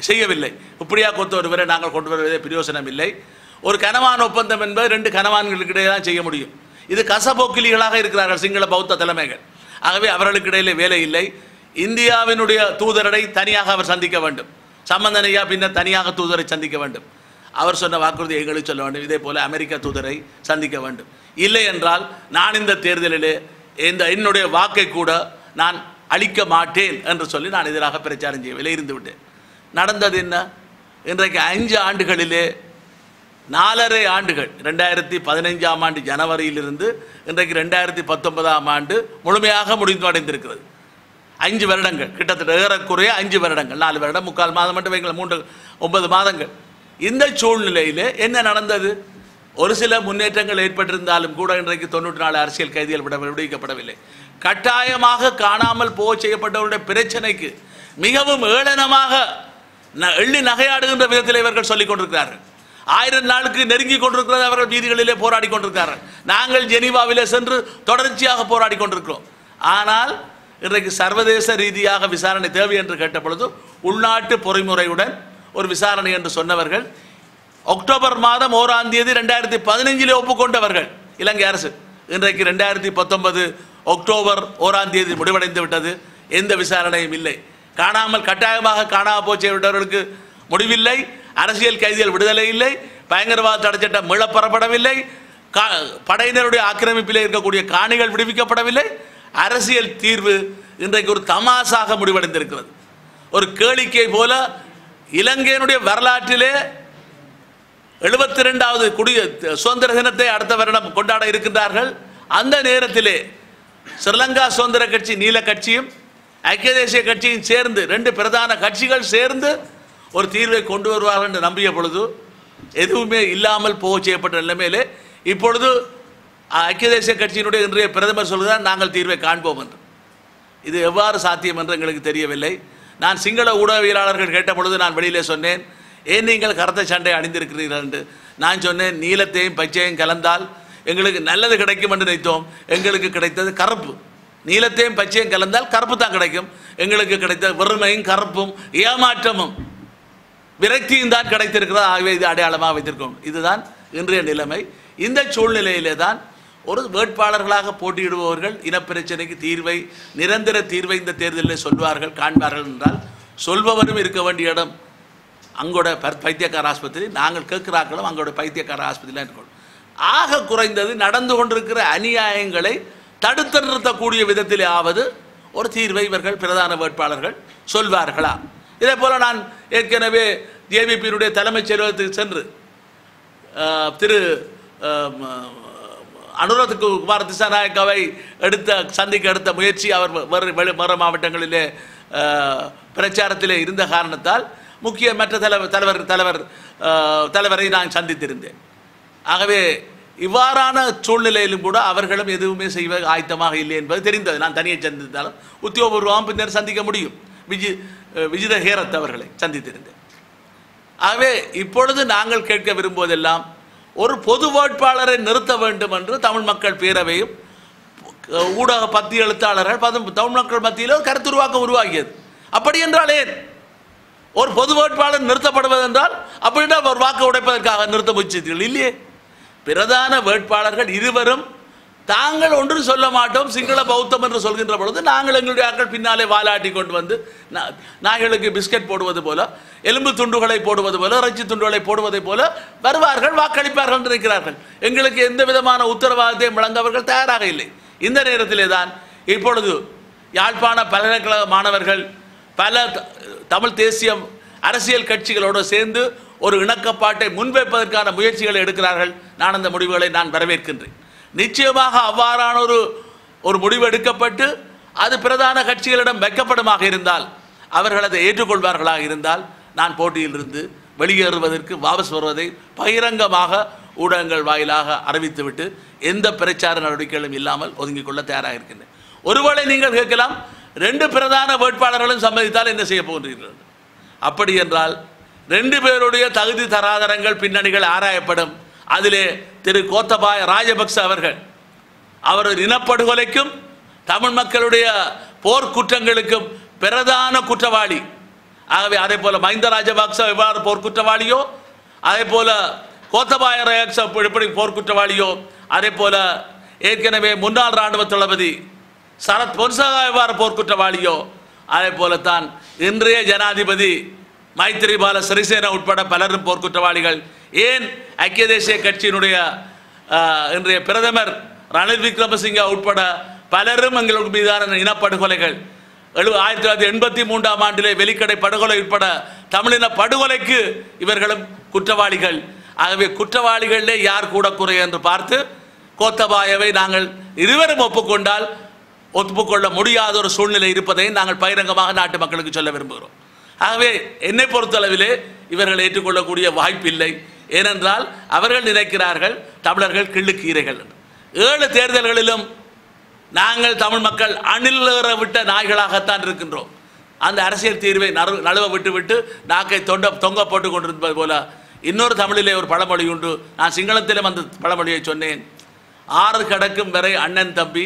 செய்யவில்லை. இப்படியா கொத்து ஒருவரை நாங்கள் கொண்டு வருவதே பிரயோசனம் இல்லை. ஒரு கனவான் ஒப்பந்தம் என்பது 2 கனவான்களுக்கிடையே தான் செய்ய முடியும். இது கசபோக்கிலிகளாக இருக்கிறார்கள் சிங்கள பௌத்த தலைமைகள். ஆகவே அவர்களுக்கு இடையிலே வேலை இல்லை. இந்தியாவினுடைய தூதரை தனியாக அவர் சந்திக்க வேண்டும், சம்பந்தனையா பின்னர் தனியாக தூதரை சந்திக்க வேண்டும். அவர் சொன்ன வாக்குறுதி எங்களுக்கு சொல்ல வேண்டும். இதே போல அமெரிக்க தூதரை சந்திக்க வேண்டும். இல்லை என்றால் நான் இந்த தேர்தலிலே என்னுடைய வாக்கை கூட நான் அளிக்க மாட்டேன் என்று சொல்லி நான் எதிராக பிரச்சாரம் செய்யவில்லை, இருந்து விட்டேன். நடந்தது என்ன? இன்றைக்கு 5 ஆண்டுகளிலே 4.5 ஆண்டுகள், 2015ஆம் ஆண்டு ஜனவரியிலிருந்து இன்றைக்கு 2019ஆம் ஆண்டு முழுமையாக முடிவடைந்திருக்கிறது. 5 வருடங்கள், கிட்டத்தட்ட ஏறக்குறைய 5 வருடங்கள், 4 வருடம் 3/4 மாதம் மட்டும் வைங்கள், 9 மாதங்கள். இந்த சூழ்நிலையில் என்ன நடந்தது? ஒரு சில முன்னேற்றங்கள் ஏற்பட்டிருந்தாலும் கூட இன்றைக்கு 94 அரசியல் கைதிகள் விடுவிக்கப்படவில்லை. கட்டாயமாக காணாமல் போக செய்யப்பட்டவருடைய பிரச்சனைக்கு மிகவும் ஏளனமாக எள்ளி நகையாடுகின்ற விதத்தில் இவர்கள் சொல்லிக் கொண்டிருக்கிறார்கள். 1000 நாளுக்கு நெருங்கி கொண்டிருக்கிறது. அவர்கள் வீதிகளிலே போராடி கொண்டிருக்கிறார்கள். நாங்கள் ஜெனீவாவிலே சென்று தொடர்ச்சியாக போராடி கொண்டிருக்கிறோம். ஆனால் இன்றைக்கு சர்வதேச ரீதியாக விசாரணை தேவை என்று கேட்ட பொழுது உள்நாட்டு பொறிமுறையுடன் ஒரு விசாரணை என்று சொன்னவர்கள் அக்டோபர் மாதம் 1ஆம் தேதி 2015 ஒப்புக்கொண்டவர்கள் இலங்கை அரசு. இன்றைக்கு 2019 அக்டோபர் 1ஆம் தேதி முடிவடைந்து விட்டது. எந்த விசாரணையும் இல்லை. கட்டாயமாக காணாமல் போச்சவர்களுக்கு முடிவில்லை. அரசியல் கைதிகள் விடுதலை இல்லை. பயங்கரவாத தடைச்சட்டம் மீளப்பெறப்படவில்லை. படையினருடைய ஆக்கிரமிப்பில் இருக்கக்கூடிய காணிகள் விடுவிக்கப்படவில்லை. அரசியல் தீர்வு இன்றைக்கு ஒரு தமாசாக முடிவடைந்திருக்கிறது. ஒரு கேளிக்கை போல இலங்கையினுடைய வரலாற்றிலே 72வது சுதந்திர தினத்தை அடுத்த வருடம் கொண்டாட இருக்கின்றார்கள். அந்த நேரத்திலே ஸ்ரீலங்கா சுதந்திர கட்சி நீல கட்சியும் ஐக்கிய தேசிய கட்சியும் சேர்ந்து 2 பிரதான கட்சிகள் சேர்ந்து ஒரு தீர்வை கொண்டு வருவார்கள் என்று நம்பிய பொழுது எதுவுமே இல்லாமல் போக செய்யப்பட்ட நிலைமையிலே இப்பொழுது ஐக்கிய தேசிய கட்சியினுடைய இன்றைய பிரதமர் சொல்கிறார், நாங்கள் தீர்வை காண்போம் என்று. இது எவ்வாறு சாத்தியம் என்று எங்களுக்கு தெரியவில்லை. நான் சிங்கள ஊடகவியலாளர்கள் கேட்ட பொழுது நான் வெளியிலே சொன்னேன், ஏன் நீங்கள் கருத்த சண்டை அணிந்திருக்கிறீர்கள் என்று. நான் சொன்னேன், நீலத்தையும் பச்சையும் கலந்தால் எங்களுக்கு நல்லது கிடைக்கும் என்று நினைத்தோம். எங்களுக்கு கிடைத்தது கருப்பு. நீலத்தையும் பச்சையும் கலந்தால் கருப்பு தான் கிடைக்கும். எங்களுக்கு கிடைத்த வெறுமையும் கருப்பும் ஏமாற்றமும் விரக்தியும் தான் கிடைத்திருக்கிறது. ஆகவே இது அடையாளமாக வைத்திருக்கோம். இதுதான் இன்றைய நிலைமை. இந்த சூழ்நிலையிலே தான் ஒரு வேட்பாளர்களாக போட்டியிடுபவர்கள் இனப்பிரச்சனைக்கு தீர்வை, நிரந்தர தீர்வை இந்த தேர்தலில் சொல்வார்கள், காண்பார்கள் என்றால் சொல்பவரும் இருக்க வேண்டிய இடம் அங்கோட பைத்தியக்கார ஆஸ்பத்திரி. நாங்கள் கேட்கிறார்களும் அங்கோட பைத்தியக்கார ஆஸ்பத்திரியில் இருக்கணும். ஆக குறைந்தது நடந்து கொண்டிருக்கிற அநியாயங்களை தடுத்து நிறுத்தக்கூடிய விதத்திலே ஆவது ஒரு தீர்வை இவர்கள் பிரதான வேட்பாளர்கள் சொல்வார்களா? இதே போல் நான் ஏற்கனவே ஜேவிபியினுடைய தலைமைச் செயலகத்துக்கு சென்று திரு அனுராத் குமார் திசாநாயக்காவை சந்திக்க எடுத்த முயற்சி அவர் வேறு மாவட்டங்களிலே பிரச்சாரத்திலே இருந்த காரணத்தால் முக்கிய மற்ற தலைவரை நான் சந்தித்திருந்தேன். ஆகவே இவ்வாறான சூழ்நிலையிலும் கூட அவர்களும் எதுவுமே செய்வ ஆயத்தமாக இல்லை என்பது தெரிந்தது. நான் தனியை சந்தித்தாலும் உத்தியோகபூர்வமாக பின்னர் சந்திக்க முடியும். விஜித ஹேரத் அவர்களை சந்தித்திருந்தேன். ஆகவே இப்பொழுது நாங்கள் கேட்க விரும்புவதெல்லாம் ஒரு பொது வேட்பாளரை நிறுத்த வேண்டும் என்று தமிழ் மக்கள் பேரவையும் ஊடக பத்தி எழுத்தாளர்கள் தமிழ் மக்கள் மத்தியில் கருத்துருவாக்கம் உருவாகியது. அப்படி என்றால் ஏன் ஒரு பொது வேட்பாளர் நிறுத்தப்படுவதென்றால் அப்படின்னா ஒரு வாக்கு உடைப்பதற்காக நிறுத்த முயற்சித்தீர்கள் இல்லையே. பிரதான வேட்பாளர்கள் இருவரும் தாங்கள் ஒன்றும் சொல்ல மாட்டோம் சிங்கள பௌத்தம் என்று சொல்கின்ற பொழுது நாங்கள் எங்களுடைய ஆட்கள் பின்னாலே வாலாட்டி கொண்டு வந்து நாய்களுக்கு பிஸ்கட் போடுவது போல எலும்பு துண்டுகளை போடுவது போல இறைச்சி துண்டுகளை போடுவதை போல வருவார்கள் வாக்களிப்பார்கள் என்று இருக்கிறார்கள். எங்களுக்கு எந்த விதமான உத்தரவாதத்தையும் வழங்க அவர்கள் தயாராக இல்லை. இந்த நேரத்திலே தான் இப்பொழுது யாழ்ப்பாண பல்கலைக்கழக மாணவர்கள் பல தமிழ் தேசிய அரசியல் கட்சிகளோடு சேர்ந்து ஒரு இணக்கப்பாட்டை முன்வைப்பதற்கான முயற்சிகளை எடுக்கிறார்கள். நான் அந்த முடிவுகளை நான் வரவேற்கின்றேன். நிச்சயமாக அவ்வாறான ஒரு முடிவு எடுக்கப்பட்டு அது பிரதான கட்சிகளிடம் வைக்கப்படுமாக இருந்தால் அவர்கள் அதை ஏற்றுக்கொள்வார்களாக இருந்தால் நான் போட்டியிலிருந்து வெளியேறுவதற்கு வாபஸ் வருவதை பகிரங்கமாக ஊடகங்கள் வாயிலாக அறிவித்துவிட்டு எந்த பிரச்சார நடவடிக்கைகளும் இல்லாமல் ஒதுங்கிக் கொள்ள தயாராக இருக்கின்றேன். ஒருவேளை நீங்கள் கேட்கலாம், 2 பிரதான வேட்பாளர்களும் சம்மதித்தால் என்ன செய்ய போகின்றீர்கள்? அப்படி என்றால் 2 பேருடைய தகுதி தராதரங்கள் பின்னணிகள் ஆராயப்படும். அதிலே திரு கோத்தபாய ராஜபக்ச அவர்கள் அவர் இனப்படுகொலைக்கும் தமிழ் மக்களுடைய போர்க்குற்றங்களுக்கும் பிரதான குற்றவாளி. ஆகவே அதே போல மஹிந்த ராஜபக்ச எவ்வாறு போர்க்குற்றவாளியோ அதே போல கோத்தபாய ராஜபக்ச எப்படி போர்க்குற்றவாளியோ அதே போல ஏற்கனவே முன்னாள் இராணுவ தளபதி சரத் பொன்சேகா எவ்வாறு போர்க்குற்றவாளியோ அதே போலத்தான் இன்றைய ஜனாதிபதி மைத்ரிபால சிறிசேன உட்பட பலரும் போர்க்குற்றவாளிகள். ஏன் ஐக்கிய தேசிய கட்சியினுடைய இன்றைய பிரதமர் ரணில் விக்ரமசிங்க உட்பட பலரும் எங்களுக்கு மீதான இனப்படுகொலைகள் 1983ஆம் ஆண்டிலே வெலிக்கடை படுகொலை உட்பட தமிழின படுகொலைக்கு இவர்களும் குற்றவாளிகள். ஆகவே குற்றவாளிகளிலே யார் கூட குறை என்று பார்த்து கோத்தபாயவை நாங்கள் இருவரும் ஒப்புக்கொண்டால் ஒப்புக்கொள்ள முடியாத ஒரு சூழ்நிலை இருப்பதை நாங்கள் பகிரங்கமாக நாட்டு மக்களுக்கு சொல்ல விரும்புகிறோம். ஆகவே என்னை பொறுத்தளவிலே இவர்கள் ஏற்றுக்கொள்ளக்கூடிய வாய்ப்பில்லை. ஏனென்றால் அவர்கள் நினைக்கிறார்கள் தமிழர்கள் கிள்ளுக்கீரைகள். 7 தேர்தல்களிலும் நாங்கள் தமிழ் மக்கள் அணிலேற விட்ட நாய்களாகத்தான் இருக்கின்றோம். அந்த அரசியல் தீர்வை நழுவ விட்டு நாக்கை தொங்க போட்டு கொண்டிருப்பது போல இன்னொரு தமிழிலே ஒரு பழமொழி உண்டு. நான் சிங்களத்திலும் அந்த பழமொழியை சொன்னேன். 6 கடக்கும் வரை அண்ணன் தம்பி,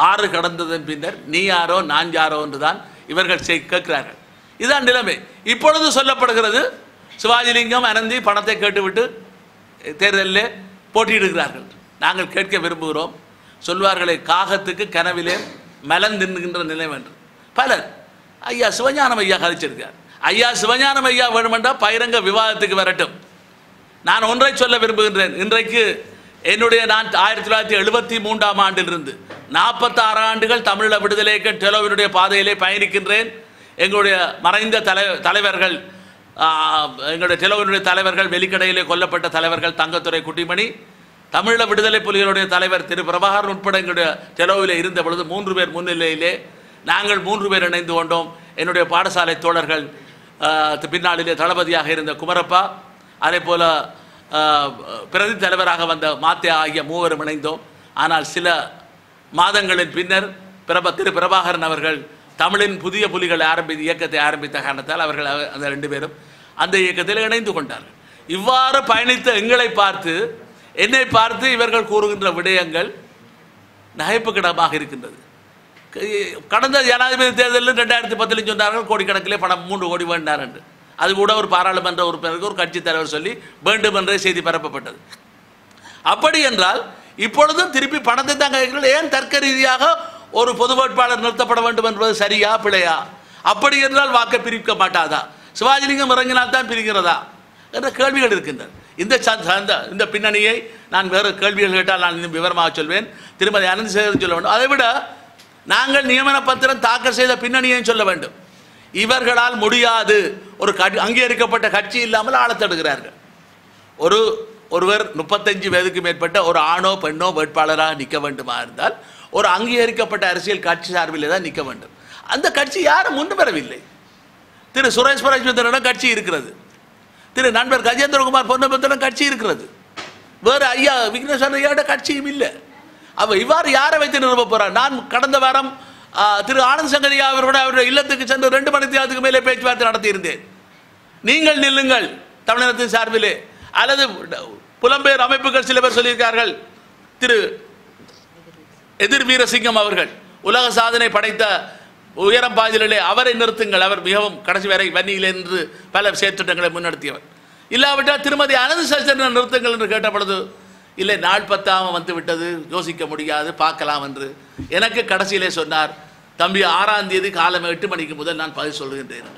6 கடந்ததன் பின்னர் நீ யாரோ நான் யாரோ என்றுதான் இவர்கள் கேட்கிறார்கள். இதுதான் நிலைமை. இப்பொழுது சொல்லப்படுகிறது சிவாஜிலிங்கம் அனந்தி பணத்தை கேட்டுவிட்டு தேர்தலில் போட்டியிடுகிறார்கள். நாங்கள் கேட்க விரும்புகிறோம். சொல்வார்களே காகத்துக்கு கனவிலே மலன் தின்னுகின்ற நிலை என்று. பலர் ஐயா சிவஞானம் ஐயா கழிச்சிருக்கார். ஐயா சிவஞானம் ஐயா வேணுமென்றால் பகிரங்க விவாதத்துக்கு வரட்டும். நான் ஒன்றை சொல்ல விரும்புகின்றேன். இன்றைக்கு நான் 1973ஆம் ஆண்டிலிருந்து 46 ஆண்டுகள் தமிழீழ விடுதலை இயக்க டெலோவினுடைய பாதையிலே பயணிக்கின்றேன். எங்களுடைய மறைந்த தலைவர்கள் எங்களுடைய டெலோவினுடைய தலைவர்கள் வெலிக்கடையிலே கொல்லப்பட்ட தலைவர்கள் தங்கத்துறை குட்டிமணி, தமிழீழ விடுதலை புலிகளுடைய தலைவர் திரு பிரபாகரன் உட்பட எங்களுடைய டெலோவிலே இருந்த பொழுது 3 பேர் முன்னிலையிலே நாங்கள் 3 பேர் இணைந்து கொண்டோம். என்னுடைய பாடசாலை தோழர்கள் பின்னாளிலே தளபதியாக இருந்த குமரப்பா, அதே போல பிரதி தலைவராக வந்த மாத்தே ஆகிய 3 பேரும் இணைந்தோம். ஆனால் சில மாதங்களின் பின்னர் திரு பிரபாகரன் அவர்கள் தமிழின் புதிய புலிகள் இயக்கத்தை ஆரம்பித்த காரணத்தால் அவர்கள் அந்த 2 பேரும் அந்த இயக்கத்தில் இணைந்து கொண்டார்கள். இவ்வாறு பயணித்த எங்களை பார்த்து என்னை பார்த்து இவர்கள் கூறுகின்ற விடயங்கள் நகைப்புக்கிடமாக இருக்கின்றது. கடந்த ஜனாதிபதி தேர்தலில் 2010 சொன்னார்கள் கோடிக்கணக்கிலே பணம் 3 கோடி வேண்டார் என்று. அது கூட ஒரு பாராளுமன்ற உறுப்பினருக்கு ஒரு கட்சி தலைவர் சொல்லி வேண்டும் என்றே செய்தி பரப்பப்பட்டது. அப்படி என்றால் இப்பொழுதும் திருப்பி பணத்தை தான் கேட்கிறீர்கள். ஏன் தர்க்க ரீதியாக ஒரு பொது வேட்பாளர் நிறுத்தப்பட வேண்டும் என்பது சரியா பிழையா? அப்படி என்றால் வாக்கை பிரிக்க மாட்டாதா? சிவாஜிலிங்கம் இறங்கினால் தான் பிரிக்கிறதா என்ற கேள்விகள் இருக்கின்றன. இந்த பின்னணியை நான் வேறு கேள்விகள் கேட்டால் நான் இன்னும் விவரமாக சொல்வேன். திருமதி அனந்த் சேகர் சொல்ல வேண்டும். அதைவிட நாங்கள் நியமன பத்திரம் தாக்கல் செய்த பின்னணியையும் சொல்ல வேண்டும். இவர்களால் முடியாது. ஒரு அங்கீகரிக்கப்பட்ட கட்சி இல்லாமல் ஆள தடுக்கிறார்கள். ஒருவர் 35 வயதுக்கு மேற்பட்ட ஒரு ஆணோ பெண்ணோ வேட்பாளராக நிற்க வேண்டுமா இருந்தால் ஒரு அங்கீகரிக்கப்பட்ட அரசியல் கட்சி சார்பில் தான் நிற்க வேண்டும். அந்த கட்சி யாரும் முன் வரவில்லை. திரு சுரேஷ் பரமேஸ்வரனிடம் கட்சி இருக்கிறது. திரு நண்பர் கஜேந்திரகுமார் பொன்னம்பலத்திடம் கட்சி இருக்கிறது. வேறு ஐயா விக்னேஸ்வரன் ஐயாவோட கட்சியும் இல்லை. அவ இவ்வாறு யாரை வைத்து நிறுவ போறார்? நான் கடந்த வாரம் திரு ஆனந்த் சங்கரியா அவருடைய இல்லத்துக்கு சென்று 2 மணி நேரத்துக்கு மேலே பேச்சுவார்த்தை நடத்தியிருந்தேன். நீங்கள் நில்லுங்கள் தமிழகத்தின் சார்பிலே, அல்லது புலம்பெயர் அமைப்புகள் சில பேர் சொல்லியிருக்கார்கள். திரு எதிர் வீரசிங்கம் அவர்கள் உலக சாதனை படைத்த உயரம் பாய்தலிலே அவரை நிறுத்துங்கள், அவர் மிகவும் கடைசி வரை வன்னியில் என்று பல செயற்திட்டங்களை முன்னெடுத்தியவர். இல்லாவிட்டால் திருமதி அனந்த சசிதரனை நிறுத்துங்கள் என்று கேட்ட பொழுது இல்லை, நாள் 10 வந்து விட்டது, யோசிக்க முடியாது, பார்க்கலாம் என்று எனக்கு கடைசியிலே சொன்னார், தம்பி 6ஆம் தேதி காலம் 8 மணிக்கு முதல் நான் பதில் சொல்கின்றேன்.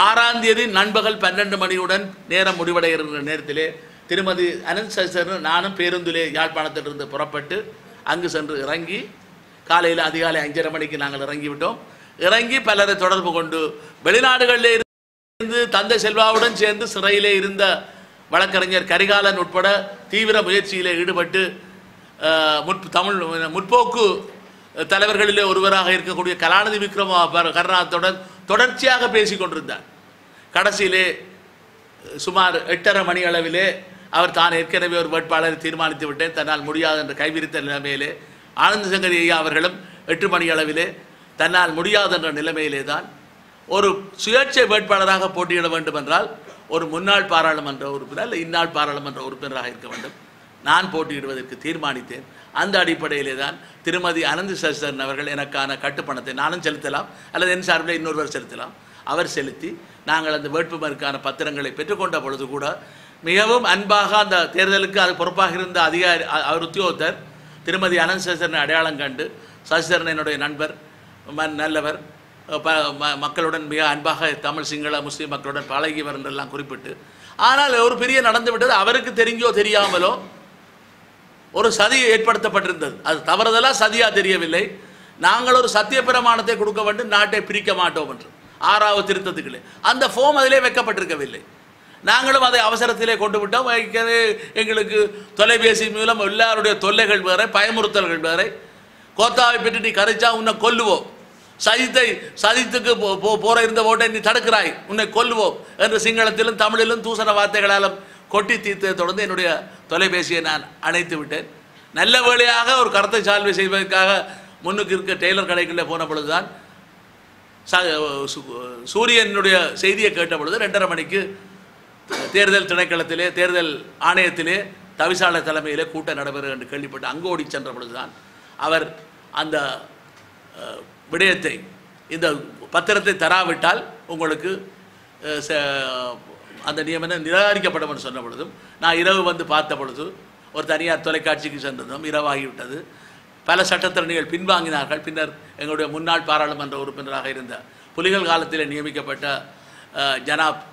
6ஆம் தேதி நண்பகல் 12 மணியுடன் நேரம் முடிவடைகிற நேரத்திலே திருமதி அனந்த சசிதரன் நானும் பேருந்திலே யாழ்ப்பாணத்திலிருந்து புறப்பட்டு அங்கு சென்று இறங்கி காலையில் அதிகாலை 5:30 மணிக்கு நாங்கள் இறங்கிவிட்டோம். இறங்கி பலரை தொடர்பு கொண்டு வெளிநாடுகளில் இருந்து தந்தை செல்வாவுடன் சேர்ந்து சிறையிலே இருந்த வழக்கறிஞர் கரிகாலன் உட்பட தீவிர முயற்சியிலே ஈடுபட்டு தமிழ் முற்போக்கு தலைவர்களிலே ஒருவராக இருக்கக்கூடிய கலாநிதி விக்ரம கருணாத்துடன் தொடர்ச்சியாக பேசி கொண்டிருந்தார். கடைசியிலே சுமார் 8:30 மணி அளவிலே அவர் தான் ஏற்கனவே ஒரு வேட்பாளரை தீர்மானித்து விட்டேன், தன்னால் முடியாது என்று கைவிரித்த நிலைமையிலே ஆனந்த சங்கரி ஐயா அவர்களும் 8 மணி அளவிலே தன்னால் முடியாது என்ற நிலைமையிலே தான் ஒரு சுயேட்சை வேட்பாளராக போட்டியிட வேண்டும் என்றால் ஒரு முன்னாள் பாராளுமன்ற உறுப்பினர் இல்லை இந்நாள் பாராளுமன்ற உறுப்பினராக இருக்க வேண்டும். நான் போட்டியிடுவதற்கு தீர்மானித்தேன். அந்த அடிப்படையிலே தான் திருமதி அனந்த சசிதரன் அவர்கள் எனக்கான கட்டுப்பணத்தை நானும் செலுத்தலாம் அல்லது என் சார்பில் இன்னொருவர் செலுத்தலாம். அவர் செலுத்தி நாங்கள் அந்த வேட்புமனுக்கான பத்திரங்களை பெற்றுக்கொண்ட பொழுது கூட மிகவும் அன்பாக அந்த தேர்தலுக்கு அது பொறுப்பாக இருந்த அதிகாரி அவர் உத்தியோகத்தர் திருமதி அனந்த சசிதரனை அடையாளம் கண்டு, சசிதரன் என்னுடைய நண்பர், நல்லவர், மக்களுடன் மிக அன்பாக தமிழ் சிங்கள முஸ்லீம் மக்களுடன் பழகியவர் என்றெல்லாம் குறிப்பிட்டு, ஆனால் ஒரு பெரிய நடந்து விட்டது, அவருக்கு தெரிஞ்சோ தெரியாமலோ ஒரு சதி ஏற்படுத்தப்பட்டிருந்தது. அது தவறுதலாக சதியாக தெரியவில்லை. நாங்கள் ஒரு சத்திய பிரமாணத்தை கொடுக்க வேண்டும், நாட்டை பிரிக்க மாட்டோம் என்று 6வது திருத்தத்துக்களே அந்த ஃபார்ம் அதிலே வைக்கப்பட்டிருக்கவில்லை. நாங்களும் அதை அவசரத்திலே கொண்டு விட்டோம். எங்களுக்கு தொலைபேசி மூலம் எல்லாருடைய தொல்லைகள் வேறு, பயமுறுத்தல்கள் வேறு. கோத்தாவை பெற்று நீ கரைச்சா உன்னை கொல்லுவோம், சதித்துக்கு போற இருந்த ஓட்டை நீ தடுக்கிறாய், உன்னை கொல்லுவோம் என்று சிங்களத்திலும் தமிழிலும் தூசண வார்த்தைகளாலும் கொட்டி தீர்த்ததை தொடர்ந்து என்னுடைய தொலைபேசியை நான் அணைத்து விட்டேன். நல்ல வேளையாக ஒரு கருத்தை சால்வை செய்வதற்காக முன்னுக்கு இருக்க டெய்லர் கடைக்குள்ளே போன பொழுதுதான் சூரியனுடைய செய்தியை கேட்ட பொழுது 2:30 மணிக்கு தேர்தல் திணைக்களத்திலே தேர்தல் ஆணையத்திலே தவிசாளர் தலைமையிலே கூட்டம் நடைபெறும் என்று கேள்விப்பட்டு அங்கு ஓடி சென்ற பொழுதுதான் அவர் அந்த விடயத்தை இந்த பத்திரத்தை தராவிட்டால் உங்களுக்கு அந்த நியமனம் நிராகரிக்கப்படும் என்று சொன்ன பொழுதும் நான் இரவு வந்து பார்த்த பொழுது ஒரு தனியார் தொலைக்காட்சிக்கு சென்றதும் இரவாகிவிட்டது. பல சட்டத்திறனிகள் பின்வாங்கினார்கள். பின்னர் எங்களுடைய முன்னாள் பாராளுமன்ற உறுப்பினராக இருந்த புலிகள் காலத்தில் நியமிக்கப்பட்ட ஜனாப்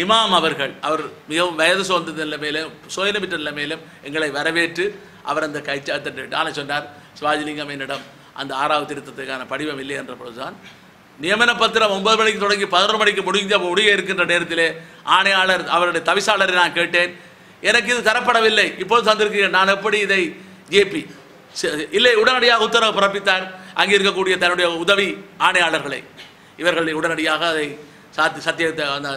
இமாம் அவர்கள், அவர் மிகவும் வயது சோர்ந்த நிலைமையிலும் சுயநமிட்ட நிலைமையிலும் எங்களை வரவேற்று அவர் அந்த கைச்சாத்திட்டு நாளை சொன்னார், சிவாஜிலிங்கம் என்னிடம் அந்த 6வது திருத்தத்துக்கான படிவம் இல்லை என்ற பொழுதுதான் நியமன பத்திரம் 9 மணிக்கு தொடங்கி 11 மணிக்கு முடிய இருக்கின்ற நேரத்திலே ஆணையாளர் அவருடைய தவிசாளரை நான் கேட்டேன், எனக்கு இது தரப்படவில்லை, இப்போது தந்திருக்கிறேன், நான் எப்படி இதை ஜேபி இல்லை உடனடியாக உத்தரவு பிறப்பித்தார். அங்கே இருக்கக்கூடிய தன்னுடைய உதவி ஆணையாளர்களை இவர்களை உடனடியாக அதை சத்தியத்தை அந்த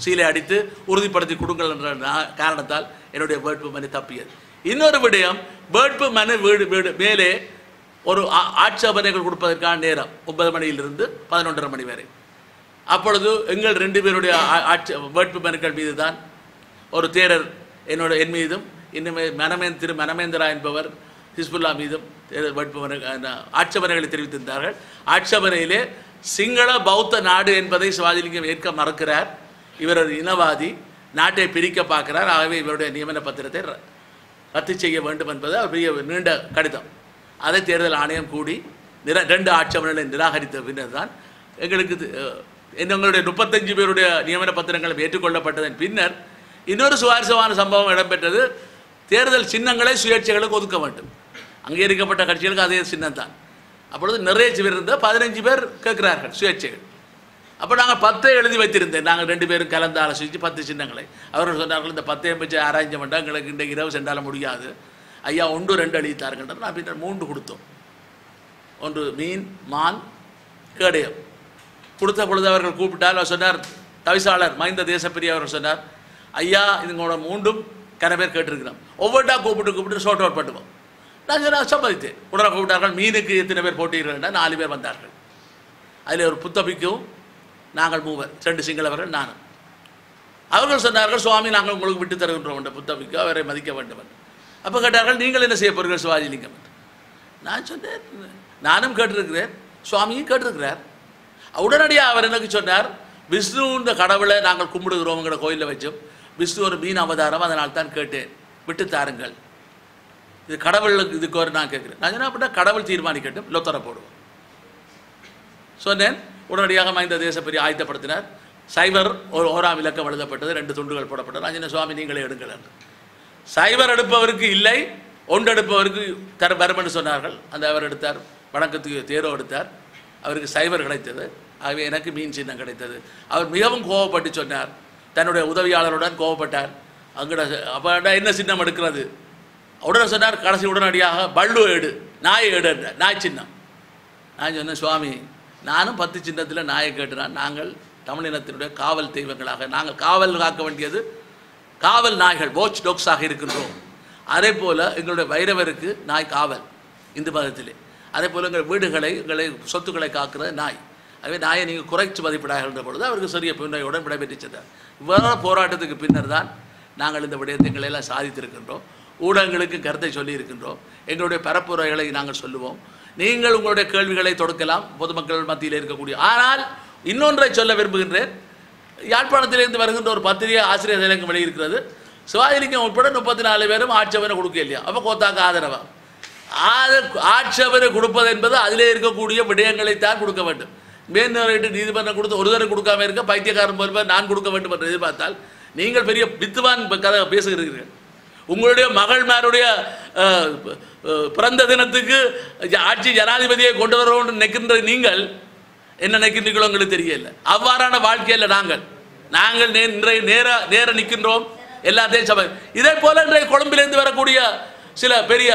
சீலை அடித்து உறுதிப்படுத்தி கொடுங்கள் என்ற காரணத்தால் என்னுடைய வேட்பு மனு தப்பியது. இன்னொரு விடயம், வேட்பு மனு வீடு மேலே ஒரு ஆட்சேபனைகள் கொடுப்பதற்கான நேரம் 9 மணியிலிருந்து 11:30 மணி வரை. அப்பொழுது எங்கள் 2 பேருடைய வேட்பு மனுக்கள் மீது தான் ஒரு தேரர் என் மீதும் இன்னும் திரு மனமேந்திரா என்பவர் ஹிஸ்புல்லா மீதும் வேட்பு ஆட்சேபனைகளை தெரிவித்திருந்தார்கள். ஆட்சேபனையிலே சிங்கள பௌத்த நாடு என்பதை சிவாஜிலிங்கம் ஏற்க மறுக்கிறார், இவர் ஒரு இனவாதி, நாட்டை பிரிக்க பார்க்கிறார், ஆகவே இவருடைய நியமன பத்திரத்தை ரத்து செய்ய வேண்டும் என்பது பெரிய நீண்ட கடிதம். அதை தேர்தல் ஆணையம் கூடி 2 ஆட்சேபனைகளை நிராகரித்த பின்னர் தான் எங்களுடைய 35 பேருடைய நியமன பத்திரங்களும் ஏற்றுக்கொள்ளப்பட்டதன் பின்னர் இன்னொரு சுவாரஸ்யமான சம்பவம் இடம்பெற்றது. தேர்தல் சின்னங்களை சுயேட்சைகளுக்கு ஒதுக்க வேண்டும். அங்கீகரிக்கப்பட்ட கட்சிகளுக்கு அதே சின்னம் தான். அப்பொழுது நிறைய பேர் இருந்தால் 15 பேர் கேட்கிறார்கள் சுயேட்சைகள். அப்போ நாங்கள் 10 எழுதி வைத்திருந்தேன். நாங்கள் 2 பேரும் கலந்து ஆலோசித்து 10 சின்னங்களை. அவர்கள் சொன்னார்கள், இந்த 10 வச்சு ஆராய்ச்சி பண்ணால் எங்களுக்கு இன்றைக்கு 20 சென்றால் முடியாது, ஐயா 1 2 எழுதித்தாருங்கன்ற. நான் பின்னர் 3 கொடுத்தோம். 1 மீன், மான், கேடயம் கொடுத்த பொழுது அவர்கள் கூப்பிட்டால் அவர் சொன்னார், தவிசாளர் மஹிந்த தேசப்பிரிய அவர்கள் சொன்னார், ஐயா இதுங்களோட 3ம் கன பேர் கேட்டிருக்கிறோம், ஒவ்வொன்றா கூப்பிட்டு ஷார்ட் அவுட் பண்ணுவோம். நான் சம்மதித்தேன். உடனே கூப்பிட்டார்கள், மீனுக்கு எத்தனை பேர் போட்டீர்கள்? 4 பேர் வந்தார்கள். அதில் ஒரு புத்தபிக்கும் நாங்கள் 3 2 சிங்களவர்கள் நானும். அவர்கள் சொன்னார்கள், சுவாமி நாங்கள் உங்களுக்கு விட்டு தருகின்றோம் என்ற புத்தபிக்கு அவரை மதிக்க வேண்டும் என்று. அப்போ கேட்டார்கள், நீங்கள் என்ன செய்ய போகிறீர்கள் சிவாஜிலிங்கம் என்று. நான் சொன்னேன், நானும் கேட்டிருக்கிறேன், சுவாமியும் கேட்டிருக்கிறார். உடனடியாக அவர் எனக்கு சொன்னார், விஷ்ணு இந்த கடவுளை நாங்கள் கும்பிடுகிறோங்கிற கோயிலில் வச்சோம், விஷ்ணு ஒரு மீன் அவதாரம், அதனால் தான் கேட்டேன், விட்டு தாருங்கள், இது கடவுளுக்கு இதுக்கு ஒரு நான் கேட்குறேன். நான் சொன்னேன் அப்படின்னா கடவுள் தீர்மானிக்கட்டும், லொத்தரை போடுவோம் சொன்னேன். உடனடியாக இந்த தேசப்பெரிய ஆயத்தப்படுத்தினார். சைவர் ஒரு ஓராம் இலக்கம் எழுதப்பட்டது, 2 துண்டுகள் போடப்பட்டது. நான் சொன்ன சுவாமி நீங்களே எடுங்கள் என்று. சைவர் எடுப்பவருக்கு இல்லை, ஒன்று எடுப்பவருக்கு வருமென்று சொன்னார்கள். அந்த அவர் எடுத்தார், வணக்கத்துக்கு தேரோ எடுத்தார், அவருக்கு சைவர் கிடைத்தது. ஆகவே எனக்கு மீன் சின்னம் கிடைத்தது. அவர் மிகவும் கோபப்பட்டு சொன்னார், தன்னுடைய உதவியாளருடன் கோபப்பட்டார். அங்கட அப்போ என்ன சின்னம் எடுக்கிறது? உடனே சொன்னார், கடைசி உடனடியாக பல்லு ஏடு, நாய் ஏடு என்ற நாய் சின்னம். நான் சொன்னேன், சுவாமி நானும் 10 சின்னத்தில் நாயை கேட்டுறான். நாங்கள் தமிழினத்தினுடைய காவல் தெய்வங்களாக நாங்கள் காவல் காக்க வேண்டியது காவல் நாய்கள், வாட்ச் டாக்ஸாக இருக்கின்றோம். அதே போல் எங்களுடைய வைரவருக்கு நாய் காவல் இந்து மதத்திலே. அதே போல் எங்கள் வீடுகளை எங்களை சொத்துக்களை காக்கிறது நாய். ஆகவே நாயை நீங்கள் குறைச்சி மதிப்பிடாகின்ற பொழுது அவருக்கு சிறிய பின்னையுடன் விடைபெற்று சென்றார். இவ்வாறு போராட்டத்துக்கு பின்னர் தான் நாங்கள் இந்த விடயங்களை எல்லாம் சாதித்திருக்கின்றோம். ஊடகங்களுக்கு கருத்தை சொல்லி இருக்கின்றோம். எங்களுடைய பரப்புரைகளை நாங்கள் சொல்லுவோம். நீங்கள் உங்களுடைய கேள்விகளை தொடுக்கலாம் பொதுமக்கள் மத்தியில் இருக்கக்கூடிய. ஆனால் இன்னொன்றை சொல்ல விரும்புகின்றேன். யாழ்ப்பாணத்திலிருந்து வருகின்ற ஒரு பத்திரிகை ஆசிரியர் செயலகம் வெளியிருக்கிறது. சிவாஜிலிங்கம் உட்பட 34 பேரும் ஆட்சேபனை கொடுக்க இல்லையா? அப்போ கோத்தாக்க ஆதரவா? ஆட்சேபனை கொடுப்பது என்பது அதிலே இருக்கக்கூடிய விடயங்களைத்தான் கொடுக்க வேண்டும். மேல்முறையீட்டு நீதிமன்றம் கொடுத்து ஒரு தடவை கொடுக்காம இருக்க பைத்தியக்காரன் போல் நான் கொடுக்க வேண்டும் என்று எதிர்பார்த்தால் நீங்கள் பெரிய வித்துவான் கதை பேசுகிறீர்கள். உங்களுடைய மகள்மாருடைய பிறந்த தினத்துக்கு ஆட்சி ஜனாதிபதியை கொண்டு வரணும்னு நினைக்கின்ற நீங்கள் என்ன நினைக்கின்றீங்களோ உங்களுக்கு தெரியல. அவ்வாறான வாழ்க்கையில் நாங்கள் நேர நிற்கின்றோம் எல்லாத்தையும் சபை. இதே போல இன்றைய கொழும்பிலிருந்து வரக்கூடிய சில பெரிய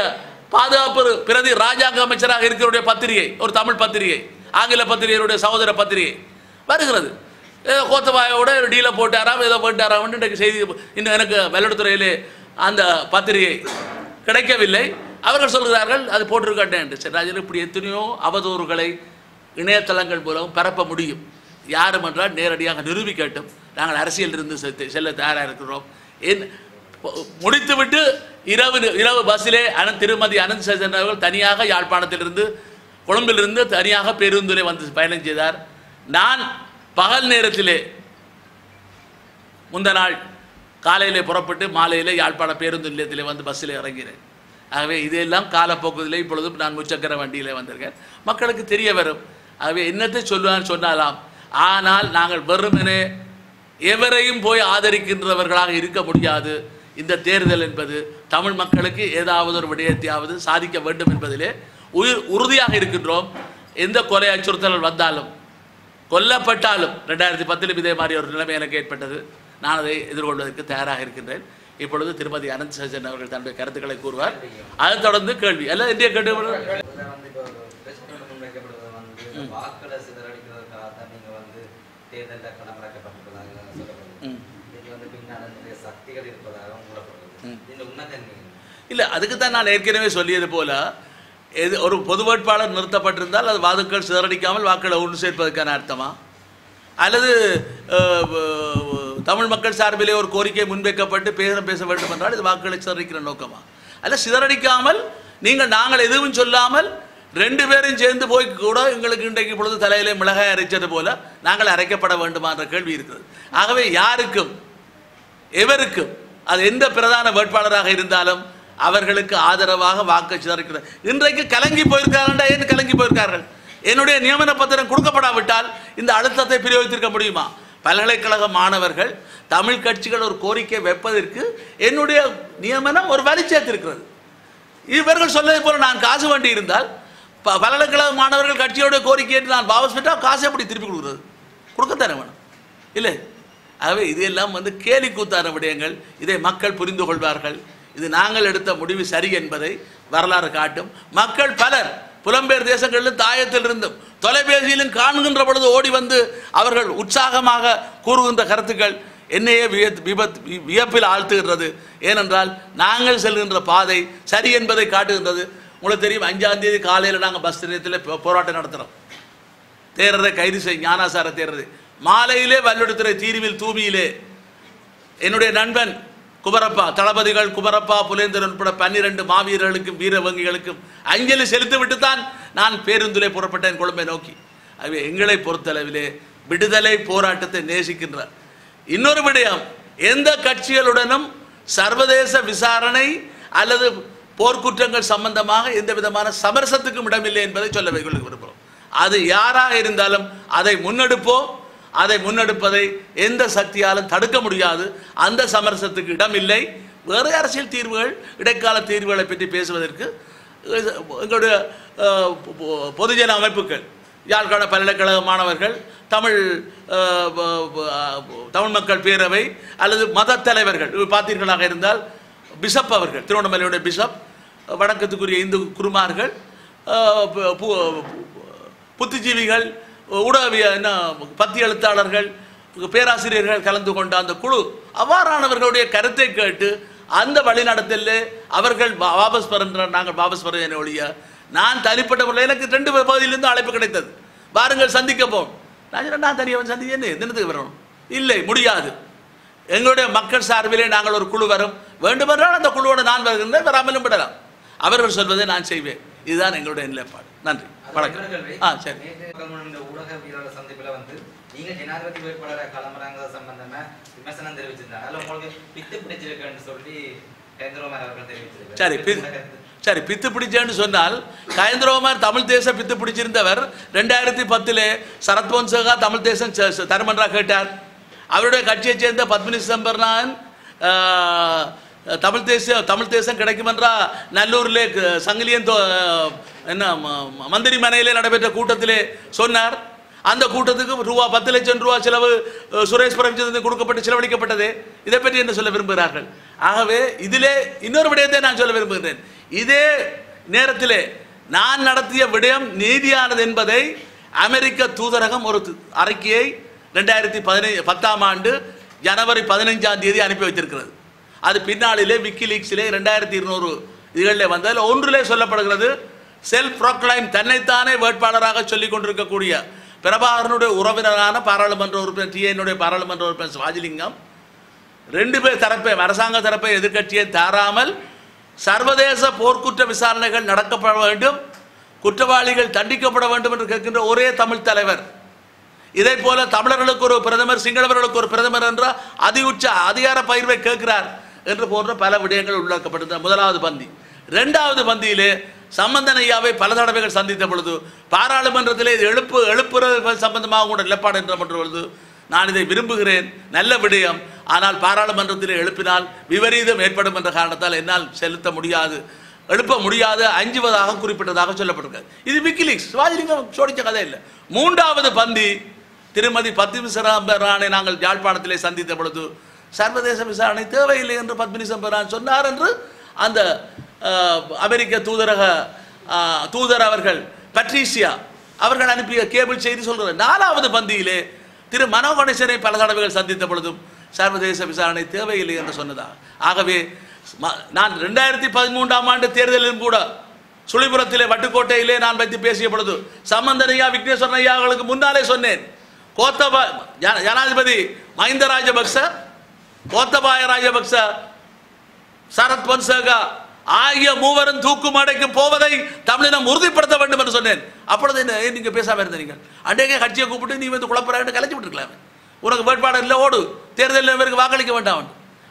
பாதுகாப்பு பிரதி ராஜாங்க அமைச்சராக இருக்கிற பத்திரிகை, ஒரு தமிழ் பத்திரிகை, ஆங்கில பத்திரிகையுடைய சகோதர பத்திரிகை வருகிறது. கோத்தபாயோட டீல போட்டாராம், ஏதோ போட்டாராம் இன்றைக்கு செய்தி. இன்னும் எனக்கு வெள்ளத்துறையிலே அந்த பத்திரிகை கிடைக்கவில்லை. அவர்கள் சொல்கிறார்கள் அது போட்டிருக்கட்டேன். சரி ராஜன், இப்படி எத்தனையோ அவதூறுகளை இணையதளங்கள் மூலம் பரப்ப முடியும். யாரும் என்றால் நேரடியாக நிரூபிக்கட்டும். நாங்கள் அரசியல் இருந்து செல்ல தயாராக இருக்கிறோம். முடித்துவிட்டு இரவு பஸ்ஸிலே திருமதி அனந்த் சஜன் அவர்கள் தனியாக யாழ்ப்பாணத்திலிருந்து கொழும்பிலிருந்து தனியாக பேருந்திலே வந்து பயணம் செய்தார். நான் பகல் நேரத்திலே முந்த நாள் காலையிலே புறப்பட்டு மாலையிலே யாழ்ப்பாண பேருந்து நிலையத்திலே வந்து பஸ்ஸில் இறங்கிறேன். ஆகவே இதெல்லாம் காலப்போக்குதிலே இப்பொழுதும் நான் முச்சக்கர வண்டியிலே வந்திருக்கேன். மக்களுக்கு தெரிய வரும். ஆகவே என்னத்தை சொன்னாலாம். ஆனால் நாங்கள் வெறுமனே எவரையும் போய் ஆதரிக்கின்றவர்களாக இருக்க முடியாது. இந்த தேர்தல் என்பது தமிழ் மக்களுக்கு ஏதாவது ஒரு விடயத்தையாவது சாதிக்க வேண்டும் என்பதிலே உறுதியாக இருக்கின்றோம். எந்த கொலை அச்சுறுத்தல் வந்தாலும் கொல்லப்பட்டாலும் 2010 இதே மாதிரி ஒரு நிலைமை எனக்கு ஏற்பட்டது. நான் அதை எதிர்கொள்வதற்கு தயாராக இருக்கின்றேன். இப்பொழுது திருமதி அனந்த் சஜன் அவர்கள் தன்னுடைய கருத்துக்களை கூறுவார். அதை தொடர்ந்து கேள்வி எல்லாம் இந்திய கேட்டு இல்லை. அதுக்கு தான் நான் ஏற்கனவே சொல்லியது போல ஒரு பொது வேட்பாளர் நிறுத்தப்பட்டிருந்தால் அது வாக்குகள் சிதறடிக்காமல் வாக்களை ஒன்று சேர்ப்பதற்கான அர்த்தமா, அல்லது தமிழ் மக்கள் சார்பிலே ஒரு கோரிக்கை முன்வைக்கப்பட்டு பேச வேண்டும் என்றால் இது வாக்குகளை சிதறடிக்கிற நோக்கமா? அல்ல சிதறடிக்காமல் நாங்கள் எதுவும் சொல்லாமல் 2 பேரும் சேர்ந்து போய் கூட எங்களுக்கு இன்றைக்கு பொழுது தலையிலே மிளகாய் அரைச்சது போல நாங்கள் அரைக்கப்பட வேண்டுமா என்ற கேள்வி இருக்கிறது. ஆகவே யாருக்கும் எவருக்கும் அது எந்த பிரதான வேட்பாளராக இருந்தாலும் அவர்களுக்கு ஆதரவாக வாக்கு சிதறடிக்கிறது. இன்றைக்கு கலங்கி போயிருக்கார்கள். ஏன் கலங்கி போயிருக்கார்கள்? என்னுடைய நியமன பத்திரம் கொடுக்கப்படாவிட்டால் இந்த அழுத்தத்தை பிரயோகித்திருக்க முடியுமா? பல்கலைக்கழக மாணவர்கள் தமிழ் கட்சிகள் ஒரு கோரிக்கை வைப்பதற்கு என்னுடைய நியமனம் ஒரு வழி சேர்த்திருக்கிறது. இவர்கள் சொன்னதை போல நான் காசு வேண்டி இருந்தால் பல்கலைக்கழக மாணவர்கள் கட்சியோடைய கோரிக்கை என்று நான் வாபஸ் பெற்றால் காசு எப்படி திருப்பி கொடுக்குறது? கொடுக்கத்தானே வேணும் இல்லை? ஆகவே இதெல்லாம் கேலி கூத்தான விடயங்கள். இதை மக்கள் புரிந்து கொள்வார்கள். இது நாங்கள் எடுத்த முடிவு சரி என்பதை வரலாறு காட்டும். மக்கள் பலர் புலம்பெயர் தேசங்களிலும் தாயத்திலிருந்தும் தொலைபேசியிலும் காணுகின்ற பொழுது ஓடி வந்து அவர்கள் உற்சாகமாக கூறுகின்ற கருத்துக்கள் என்னையே வியப்பில் ஆழ்த்துகின்றது. ஏனென்றால் நாங்கள் செல்கின்ற பாதை சரி என்பதை காட்டுகின்றது. உங்களுக்கு தெரியும், 5ஆம் தேதி காலையில் நாங்கள் பஸ் நிலையத்தில் போராட்டம் நடத்துகிறோம். தேரரை கைது செய் ஞானாசார தேரரை மாலையிலே வல்லுடுத்துறை தீர்வில் தூமியிலே என்னுடைய நண்பன் குமரப்பா தளபதிகள் குமரப்பா புலேந்திரன் உட்பட 12 மாவீரர்களுக்கும் வீர வங்கிகளுக்கும் அஞ்சலி செலுத்திவிட்டு தான் நான் பேருந்திலே புறப்பட்டேன் கொழும்பை நோக்கி. ஆகவே எங்களை பொறுத்தளவிலே விடுதலை போராட்டத்தை நேசிக்கின்றார். இன்னொரு விடயம், எந்த கட்சிகளுடனும் சர்வதேச விசாரணை அல்லது போர்க்குற்றங்கள் சம்பந்தமாக எந்த விதமான சமரசத்துக்கும் இடமில்லை என்பதை சொல்ல விரும்புகிறோம். அது யாராக இருந்தாலும் அதை முன்னெடுப்போம். அதை முன்னெடுப்பதை எந்த சக்தியாலும் தடுக்க முடியாது. அந்த சமரசத்துக்கு இடமில்லை. வேறு அரசியல் தீர்வுகள், இடைக்கால தீர்வுகளை பற்றி பேசுவதற்கு எங்களுடைய பொதுஜன அமைப்புகள், யாழ்ப்பாண பல்கலைக்கழக மாணவர்கள், தமிழ் மக்கள் பேரவை அல்லது மத தலைவர்கள் பார்த்தீர்களாக இருந்தால் பிஷப் அவர்கள், திருவண்ணாமலையுடைய பிஷப், வணக்கத்துக்குரிய இந்து குருமார்கள், புத்திஜீவிகள், ஊடக பத்தி எழுத்தாளர்கள், பேராசிரியர்கள் கலந்து கொண்ட அந்த குழு அவ்வாறானவர்களுடைய கருத்தை கேட்டு அந்த வழிநடத்தலில் அவர்கள் வாபஸ் பெறுகின்ற நாங்கள் வாபஸ் பெறுகிற ஒழிய நான் தனிப்பட்ட முறையில் எனக்கு 2 பகுதியிலிருந்து அழைப்பு கிடைத்தது. வாருங்கள் சந்திக்கப்போம். நான் தனியாக சந்திக்க தினத்துக்கு வரணும் இல்லை, முடியாது. எங்களுடைய மக்கள் சார்பிலே நாங்கள் ஒரு குழு வரும், வேண்டுமென்றால் அந்த குழுவோடு நான் வருகின்றேன், வராமலும் விடலாம். அவர்கள் சொல்வதை நான் செய்வேன். இதுதான் எங்களுடைய நிலைப்பாடு. நன்றி, வணக்கம். சரி, ஊடகவியலாளர் சந்திப்பில் வந்து நீங்க ஜனாதிபதி வேட்பாளரை களமிறங்க சம்பந்தமா விமர்சனம் தெரிவிச்சிருந்தாங்க. அதில் உங்களுக்கு பித்து பிடிச்சிருக்குன்னு சொல்லி கயந்திரகுமார் அவர்கள் தெரிவிச்சிருக்காரு. சரி, பித்து பிடிச்சேன்னு சொன்னால் கயந்திரகுமார் தமிழ் தேசம் பித்து பிடிச்சிருந்தவர் 2010 சரத் பொன்சேகா தமிழ் தேசம் தருமன்றா கேட்டார். அவருடைய கட்சியைச் சேர்ந்த பத்மினி சிதம்பரனான் தமிழ் தேசம் கிடைக்கும் என்றா நல்லூரிலே சங்கிலியன் என்ன மந்திரி மனையிலே நடைபெற்ற கூட்டத்திலே சொன்னார். அந்த கூட்டத்துக்கு ₹10 லட்சம் செலவு சுரேஷ் பிரபஞ்சத்துக்கு கொடுக்கப்பட்டு செலவழிக்கப்பட்டது. இதை பற்றி என்ன சொல்ல விரும்புகிறார்கள்? ஆகவே இதிலே இன்னொரு விடயத்தை நான் சொல்ல விரும்புகிறேன். இதே நேரத்திலே நான் நடத்திய விடயம் நீதியானது என்பதை அமெரிக்க தூதரகம் ஒரு அறிக்கையை 2010ஆம் ஆண்டு ஜனவரி 15ஆம் தேதி அனுப்பி வைத்திருக்கிறது. அது பின்னாளிலே விக்கிலீக்ஸிலே 2200 இதுகளில் வந்தால் ஒன்றிலே சொல்லப்படுகிறது, செல்ஃப் ப்ரோக்ளைம் தன்னைத்தானே வேட்பாளராக சொல்லிக் கொண்டிருக்கக்கூடிய பிரபாகரனுடைய உறவினரான பாராளுமன்ற உறுப்பினர் டிஎனுடைய பாராளுமன்ற உறுப்பினர் சிவாஜிலிங்கம் 2 பேர் தரப்பை, அரசாங்க தரப்பை எதிர்கட்சியை தாராமல் சர்வதேச போர்க்குற்ற விசாரணைகள் நடக்கப்பட வேண்டும், குற்றவாளிகள் தண்டிக்கப்பட வேண்டும் என்று கேட்கின்ற ஒரே தமிழ் தலைவர். இதே போல தமிழர்களுக்கு ஒரு பிரதமர், சிங்களவர்களுக்கு ஒரு பிரதமர் என்ற அதிஉச்ச அதிகார பகிர்வை கேட்கிறார் என்று போன்ற பல விடயங்கள் உள்ளடக்கப்பட்டிருந்த முதலாவது பந்தி. 2வது பந்தியிலே சம்பந்தன் ஐயாவை பல தடவைகள் சந்தித்த பொழுது பாராளுமன்றத்திலே இது எழுப்புறது சம்பந்தமாக கூட நிலப்பாடு என்ற பொழுது நான் இதை விரும்புகிறேன், நல்ல விடயம், ஆனால் பாராளுமன்றத்திலே எழுப்பினால் விபரீதம் ஏற்படும் என்ற காரணத்தால் என்னால் செலுத்த முடியாது, எழுப்ப முடியாது, அஞ்சுவதாக குறிப்பிட்டதாக சொல்லப்பட்டிருக்காது. இது விக்கிலீக்ஸ், சிவாஜிலிங்கம் சோடிச்ச கதை இல்லை. 3வது பந்தி திருமதி பத்மினி சிதம்பரனை நாங்கள் யாழ்ப்பாணத்திலே சந்தித்த பொழுது சர்வதேச விசாரணை தேவையில்லை என்று பத்மினி சிதம்பரம் சொன்னார் என்று அந்த அமெரிக்க தூதர் அவர்கள் பட்ரீசியா அவர்கள் அனுப்பிய கேபிள் செய்தி சொல்கிறார். 4வது பந்தியிலே திரு மனோ கணேசனை பல தடவைகள் சந்தித்த பொழுதும் சர்வதேச விசாரணை தேவையில்லை என்று சொன்னதாக. ஆகவே நான் 2013ஆம் ஆண்டு தேர்தலிலும் கூட சுழிபுரத்திலே வட்டுக்கோட்டையிலே நான் வைத்து பேசிய பொழுது சம்பந்தன் ஐயா விக்னேஸ்வரன் ஐயாவுக்கு முன்னாலே சொன்னேன், ஜனாதிபதி மஹிந்த ராஜபக்ச, கோத்தபாய ராஜபக்ச, சரத் பொன்சேகா ஆகிய மூவரும் தூக்குமடைக்கு போவதை தமிழினம் உறுதிப்படுத்த வேண்டும் என்று சொன்னேன். அப்பொழுது நீங்க பேசாம இருந்தீங்க. அன்றைக்கே கட்சியை கூப்பிட்டு நீ வந்து குழப்பறான்னு கலைச்சு விட்டுருக்கலாம். உனக்கு வேட்பாளர் இல்லை, ஓடு, தேர்தலில் இவருக்கு வாக்களிக்க வேண்டாம்.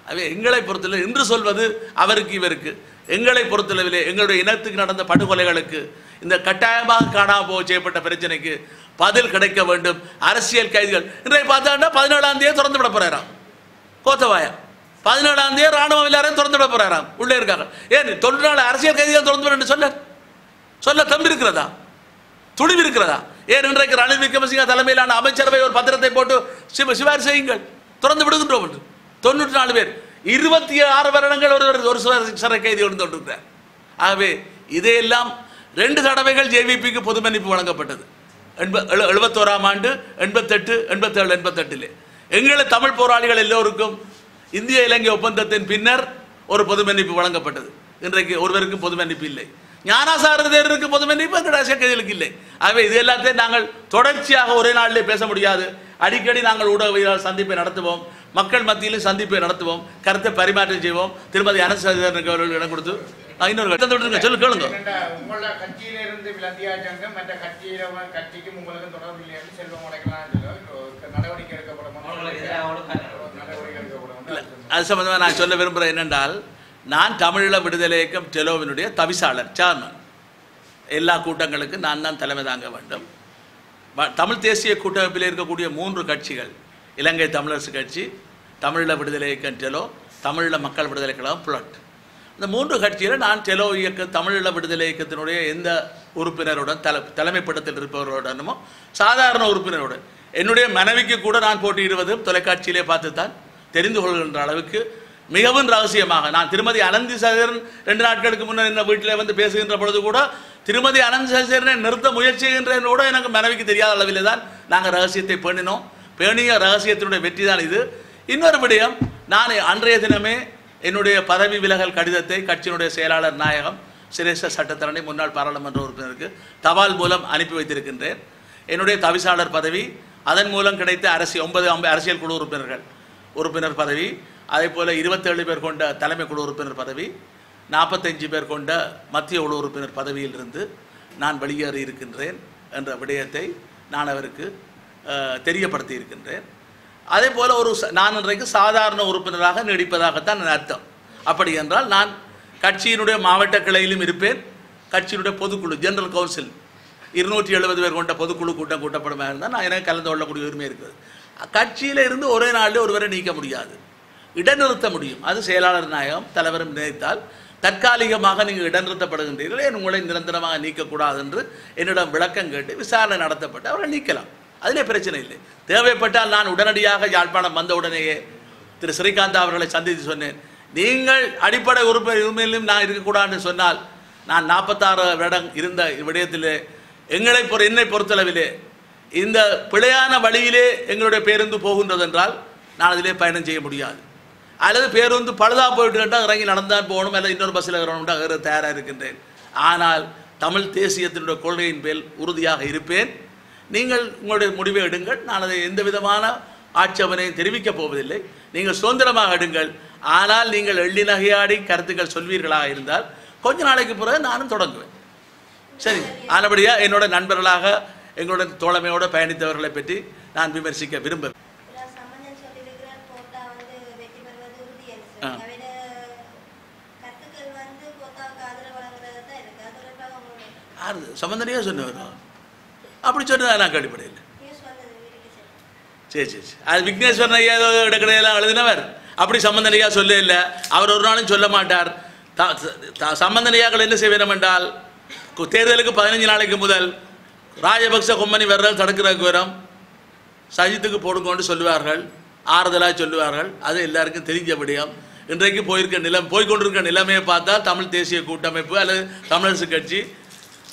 அவை எங்களை பொறுத்தளவில் இன்று சொல்வது அவருக்கு இவருக்கு, எங்களை பொறுத்தளவிலே எங்களுடைய இனத்துக்கு நடந்த படுகொலைகளுக்கு, இந்த கட்டாயமாக காணாமல் செய்யப்பட்ட பிரச்சனைக்கு பதில் கிடைக்க வேண்டும். அரசியல் கைதிகள் இன்றைய பார்த்தாண்டா 17ஆம் தேதி திறந்து விட போறாராம் கோத்தபாயா, 17ஆம் தேதி ராணுவம் எல்லாரையும் திறந்து விட போறாராம், உள்ளே இருக்காங்க. ஏன் 94 அரசியல் கைதிகள் திறந்து விட சொல்ல தம்பி இருக்கிறதா, துணிவு இருக்கிறதா? ஏன் இன்றைக்கு ரணில் விக்ரமசிங்க தலைமையிலான அமைச்சரவை ஒரு பத்திரத்தை போட்டு சிபாரிசு செய்யுங்கள், திறந்து விடுகின்றோம் என்று 94 பேர், 26 வருடங்கள் ஒரு சிறை கைதி இருந்து கொண்டிருக்கிறார். ஆகவே இதையெல்லாம் 2 தடவைகள் ஜேவிபிக்கு பொது மன்னிப்பு வழங்கப்பட்டது. 71ஆம் ஆண்டு, 88, 87, 88 எங்களை தமிழ் போராளிகள் எல்லோருக்கும் இந்திய இலங்கை ஒப்பந்தத்தின் பின்னர் ஒரு பொது மன்னிப்பு வழங்கப்பட்டது. இன்றைக்கு ஒருவருக்கும் பொது மன்னிப்பு இல்லை. ஞானாசாரருக்கு பொது மன்னிப்பு அரசியல் கைதிகளுக்கு இல்லை. ஆகவே இது எல்லாத்தையும் நாங்கள் தொடர்ச்சியாக ஒரே நாளிலே பேச முடியாது. அடிக்கடி நாங்கள் ஊடகவியலாளர் சந்திப்பை நடத்துவோம். மக்கள் மத்தியில் சந்திப்பை நடத்துவோம், கருத்தை பரிமாற்றம் செய்வோம். திருமதி அனசேகரனுக்கு அவர்கள் இடம் கொடுத்து இன்னொரு கட்டத்தை சொல்லு கேளுங்க. உங்களோட கட்சியிலிருந்து விலந்தியா சங்கம் மற்ற கட்சிக்கும் உங்களுக்கு தொடர்பு இல்லைன்னு செல்வம் உடைக்கலாம் நடவடிக்கை எடுக்கப்படும். அது சம்பந்தமாக நான் சொல்ல விரும்புகிறேன் என்னென்றால், நான் தமிழீழ விடுதலை இயக்கம் டெலோவினுடைய தவிசாளர், சேர்மன். எல்லா கூட்டங்களுக்கும் நான் தான் தலைமை தாங்க வேண்டும். தமிழ் தேசிய கூட்டமைப்பில் இருக்கக்கூடிய 3 கட்சிகள், இலங்கை தமிழரசு கட்சி, தமிழீழ விடுதலை இயக்கம் டெலோ, தமிழீழ மக்கள் விடுதலை கழகம் புலட், இந்த 3 கட்சியில் நான் டெலோ இயக்க தமிழீழ விடுதலை இயக்கத்தினுடைய எந்த உறுப்பினருடன் தலைமைப்படத்தில் இருப்பவர்களுடனுமோ சாதாரண உறுப்பினருடன், என்னுடைய மனைவிக்கு கூட நான் போட்டியிடுவதும் தொலைக்காட்சியிலே பார்த்து தான் தெரிந்து கொள்கின்ற அளவுக்கு மிகவும் ரகசியமாக, நான் திருமதி அனந்தசேகரன் 2 நாட்களுக்கு முன்னர் என்ன வீட்டில் வந்து பேசுகின்ற பொழுது கூட திருமதி அனந்தசேகரனை நிறுத்த முயற்சி செய்கின்றன கூட எனக்கு மனைவிக்கு தெரியாத அளவில் தான் நாங்கள் ரகசியத்தை பேணினோம். பேணிய ரகசியத்தினுடைய வெற்றி தான் இது. இன்னொரு விடயம், நான் அன்றைய தினமே என்னுடைய பதவி விலகல் கடிதத்தை கட்சியினுடைய செயலாளர் நாயகம் சிரேஷ்ட சட்டத்தரணி முன்னாள் பாராளுமன்ற உறுப்பினருக்கு தபால் மூலம் அனுப்பி வைத்திருக்கின்றேன். என்னுடைய தவிசாளர் பதவி, அதன் மூலம் கிடைத்த 9 அரசியல் குழு உறுப்பினர் பதவி, அதே போல் 27 பேர் கொண்ட தலைமை குழு உறுப்பினர் பதவி, 45 பேர் கொண்ட மத்திய குழு உறுப்பினர் பதவியிலிருந்து நான் வெளியேறி இருக்கின்றேன் என்ற விடயத்தை நான் அவருக்கு தெரியப்படுத்தி இருக்கின்றேன். அதே போல் நான் இன்றைக்கு சாதாரண உறுப்பினராக நீடிப்பதாகத்தான் அர்த்தம். அப்படி என்றால் நான் கட்சியினுடைய மாவட்ட கிளையிலும் இருப்பேன். கட்சியினுடைய பொதுக்குழு ஜெனரல் கவுன்சில் 270 பேர் கொண்ட பொதுக்குழு கூட்டம் கூட்டப்படுமா இருந்தால் நான் எனக்கு கலந்து கொள்ளக்கூடிய உரிமை இருக்கிறது. கட்சியில் இருந்து ஒரே நாளில் ஒருவரை நீக்க முடியாது, இடைநிறுத்த முடியும். அது செயலாளர் நாயகம் தலைவரும் நினைத்தால் தற்காலிகமாக நீங்கள் இடைநிறுத்தப்படுகின்றீர்கள், ஏன் உங்களை நிரந்தரமாக நீக்கக்கூடாது என்று என்னிடம் விளக்கம் கேட்டு விசாரணை நடத்தப்பட்டு அவரை நீக்கலாம். அதிலே பிரச்சனை இல்லை. தேவைப்பட்டால் நான் உடனடியாக யாழ்ப்பாணம் வந்த உடனேயே திரு ஸ்ரீகாந்த் அவர்களை சந்தித்து சொன்னேன், நீங்கள் அடிப்படை உரிமையிலும் நான் இருக்கக்கூடாதுன்னு சொன்னால், நான் 46 வருடம் இருந்த விடயத்திலே என்னை பொறுத்தளவிலே இந்த பிழையான வழியிலே எங்களுடைய பேருந்து போகின்றது என்றால் நான் அதிலே பயணம் செய்ய முடியாது. அல்லது பேருந்து பழுதாக போயிட்டு கேட்டால் இறங்கி நடந்தான் போகணும், அல்லது இன்னொரு பஸ்ஸில் வரணும்னா தயாராக இருக்கின்றேன். ஆனால் தமிழ் தேசியத்தினுடைய கொள்கையின் பேர் உறுதியாக இருப்பேன். நீங்கள் உங்களுடைய முடிவை எடுங்கள், நான் அதை எந்த விதமான ஆட்சேபனையும் தெரிவிக்கப் போவதில்லை. நீங்கள் சுதந்திரமாக எடுங்கள். ஆனால் நீங்கள் எள்ளி நகையாடி கருத்துக்கள் சொல்வீர்களாக இருந்தால் கொஞ்ச நாளைக்கு பிறகு நானும் தொடங்குவேன். சரி, ஆனபடியாக என்னோட நண்பர்களாக எங்களோட தோழமையோடு பயணித்தவர்களை பற்றி நான் விமர்சிக்க விரும்புவேன். சம்பந்தனையாக சொன்னவர் அப்படி சொன்னதான் நான் கடிப்படையில். சரி சரி, அது விக்னேஸ்வரன் ஐயா இடக்கடையெல்லாம் எழுதினவர் அப்படி சம்பந்தனையாக சொல்ல இல்லை. அவர் ஒரு நாளும் சொல்ல மாட்டார். சம்பந்தனையாக்கள் என்ன செய்ய வேண்டும் என்றால், தேர்தலுக்கு 15 நாளைக்கு முதல் ராஜபக்ச கொம்மனி வர்றல் தடுக்கிறதுக்கு வரும், சஜித்துக்கு போடுங்கொண்டு சொல்லுவார்கள், ஆறுதலாக சொல்லுவார்கள். அது எல்லாருக்கும் தெரிஞ்ச விடயம். இன்றைக்கு போய்கொண்டிருக்க நிலைமையை பார்த்தால் தமிழ் தேசிய கூட்டமைப்பு அல்லது தமிழரசு கட்சி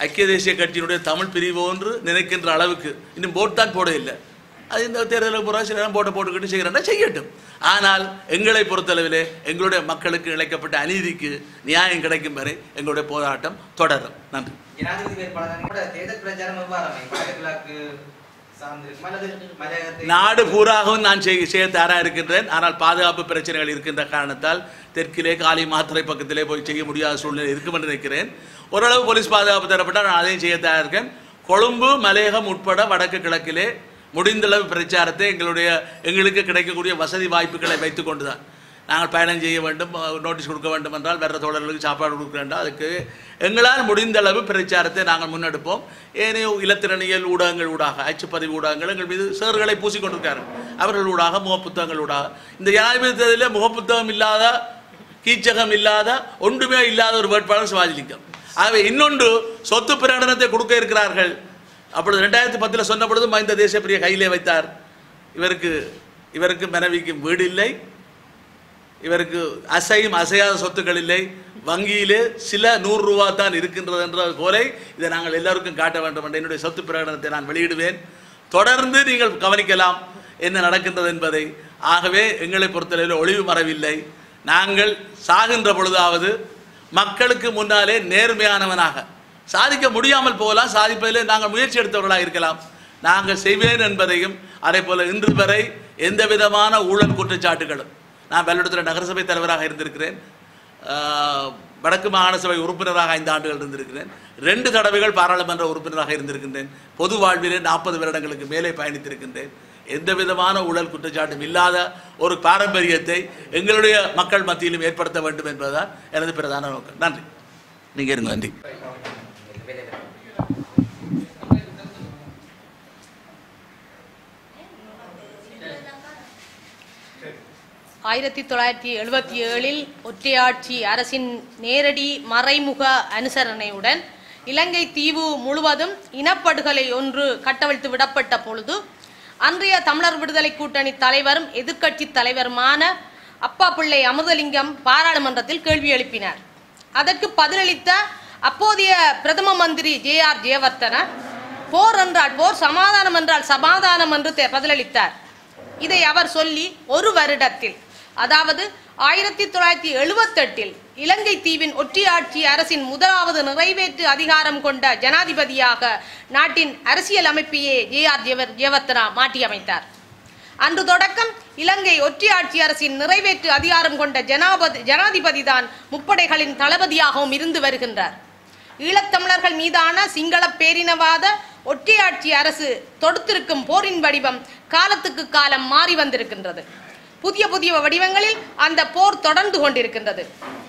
ஐக்கிய தேசிய கட்சியினுடைய தமிழ் பிரிவு ஒன்று நினைக்கின்ற அளவுக்கு இன்னும் போட் தான் போட இல்லை. அது இந்த தேர்தலுக்கு பிறகு சில போட்டுக்கிட்டு செய்கிறேன்னா செய்யட்டும். ஆனால் எங்களை பொறுத்தளவிலே எங்களுடைய மக்களுக்கு இழைக்கப்பட்ட அநீதிக்கு நியாயம் கிடைக்கும் வரை எங்களுடைய போராட்டம் தொடரும். நன்றி. நாடு பூராகவும் நான் செய்ய தயாராக இருக்கின்றேன். ஆனால் பாதுகாப்பு பிரச்சனைகள் இருக்கின்ற காரணத்தால் தெற்கிலே காலி மாத்திரை பக்கத்திலே போய் செய்ய முடியாத சூழ்நிலை இருக்கும் என்று நினைக்கிறேன். ஓரளவு போலீஸ் பாதுகாப்பு தரப்பட்டால் நான் அதையும் செய்ய தயாராக இருக்கேன். கொழும்பு மலையகம் உட்பட வடக்கு கிழக்கிலே முடிந்தளவு பிரச்சாரத்தை எங்களுக்கு கிடைக்கக்கூடிய வசதி வாய்ப்புகளை வைத்துக் கொண்டு தான் நாங்கள் பயணம் செய்ய வேண்டும். நோட்டீஸ் கொடுக்க வேண்டும் என்றால் வேறு தோழர்களுக்கு சாப்பாடு கொடுக்க வேண்டாம். அதுக்கு எங்களால் முடிந்தளவு பிரச்சாரத்தை நாங்கள் முன்னெடுப்போம். ஏனையோ இலத்திரனியல் ஊடகங்கள் ஊடாக அச்சுப்பதிவு ஊடகங்கள் எங்கள் மீது சேறுகளை பூசிக்கொண்டிருக்கார்கள். அவர்கள் ஊடாக முகப்புத்தகங்கள் ஊடாக இந்த ஜனாதிபதி தேர்தலில் முகப்புத்தகம் இல்லாத, கீச்சகம் இல்லாத, ஒன்றுமே இல்லாத ஒரு வேட்பாளர் சிவாஜிலிங்கம். ஆகவே இன்னொன்று சொத்து பிரகடனத்தை கொடுக்க இருக்கிறார்கள். அப்பொழுது 2010 சொன்ன பொழுது மஹிந்த தேசப்பிரிய கையிலே வைத்தார். இவருக்கு மனைவிக்கு வீடு இல்லை, இவருக்கு அசையாத சொத்துக்கள் இல்லை, வங்கியிலே சில 100 ரூபா தான் இருக்கின்றது என்ற போல இதை நாங்கள் எல்லாருக்கும் காட்ட வேண்டும் என்ற என்னுடைய சொத்து பிரகடனத்தை நான் வெளியிடுவேன். தொடர்ந்து நீங்கள் கவனிக்கலாம் என்ன நடக்கின்றது என்பதை. ஆகவே எங்களை பொறுத்தளவில் ஒளிவு மறைவில்லை. நாங்கள் சாகின்ற பொழுதாவது மக்களுக்கு முன்னாலே நேர்மையானவனாக, சாதிக்க முடியாமல் போகலாம், சாதிப்பதிலே நாங்கள் முயற்சி எடுத்தவர்களாக இருக்கலாம், நாங்கள் செய்வேன் என்பதையும் அதே போல் இன்று வரை எந்த விதமான ஊழல் குற்றச்சாட்டுகளும், நான் வெள்ளடத்தில் நகரசபை தலைவராக இருந்திருக்கிறேன், வடக்கு மாகாண சபை உறுப்பினராக 5 ஆண்டுகள் இருந்திருக்கிறேன், 2 தடவைகள் பாராளுமன்ற உறுப்பினராக இருந்திருக்கின்றேன், பொது வாழ்விலே 40 வருடங்களுக்கு மேலே பயணித்திருக்கின்றேன். எந்த விதமான ஊழல் குற்றச்சாட்டும் இல்லாத ஒரு பாரம்பரியத்தை எங்களுடைய மக்கள் மத்தியிலும் ஏற்படுத்த வேண்டும் என்பதுதான் எனது பிரதான நோக்கம். நன்றி. நீங்க இருங்க. நன்றி. 1977 ஒற்றையாட்சி அரசின் நேரடி மறைமுக அனுசரணையுடன் இலங்கை தீவு முழுவதும் இனப்படுகொலை ஒன்று கட்டவிழ்த்து விடப்பட்ட பொழுது அன்றைய தமிழர் விடுதலை கூட்டணி தலைவரும் எதிர்க்கட்சி தலைவருமான அப்பா பிள்ளை அமிர்தலிங்கம் பாராளுமன்றத்தில் கேள்வி எழுப்பினார். அதற்கு பதிலளித்த அப்போதைய பிரதம மந்திரி JR ஜெயவர்தன போர் என்றால் போர், சமாதானம் என்றால் சமாதானம் என்று பதிலளித்தார். இதை அவர் சொல்லி ஒரு வருடத்தில், அதாவது 1978 இலங்கை தீவின் ஒற்றையாட்சி அரசின் முதலாவது நிறைவேற்று அதிகாரம் கொண்ட ஜனாதிபதியாக நாட்டின் அரசியல் அமைப்பையே JR ஜெயவர்தனா மாற்றியமைத்தார். அன்று தொடக்கம் இலங்கை ஒற்றையாட்சி அரசின் நிறைவேற்று அதிகாரம் கொண்ட ஜனாதிபதி தான் முப்படைகளின் தளபதியாகவும் இருந்து வருகின்றார். ஈழத்தமிழர்கள் மீதான சிங்கள பேரினவாத ஒற்றையாட்சி அரசு தொடுத்திருக்கும் போரின் வடிவம் காலத்துக்கு காலம் மாறி வந்திருக்கின்றது. புதிய புதிய வடிவங்களில் அந்த போர் தொடர்ந்து கொண்டிருக்கின்றது.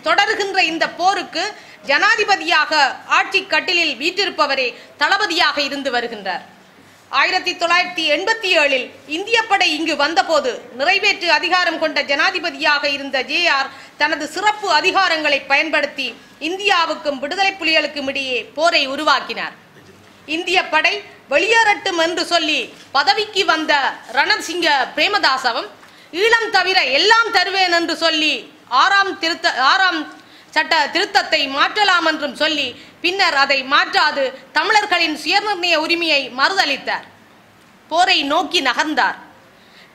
தொடர்கின்ற இந்த போருக்கு ஜனாதிபதியாக ஆட்சி கட்டிலில் வீற்றிருப்பவரே தளபதியாக இருந்து வருகின்றார். 1987 இந்திய படை இங்கு வந்தபோது நிறைவேற்று அதிகாரம் கொண்ட ஜனாதிபதியாக இருந்த JR தனது சிறப்பு அதிகாரங்களை பயன்படுத்தி இந்தியாவுக்கும் விடுதலை புலிகளுக்கும் இடையே போரை உருவாக்கினார். இந்திய படை வெளியேறட்டும் என்று சொல்லி பதவிக்கு வந்த ரணசிங்க பிரேமதாசவும் ஈழம் தவிர எல்லாம் தருவேன் என்று சொல்லி 6ஆம் சட்ட திருத்தத்தை மாற்றலாம் என்றும் சொல்லி பின்னர் அதை மாற்றாது தமிழர்களின் சுயநிர்ணய உரிமையை மறுதளித்தார். போரை நோக்கி நகர்ந்தார்.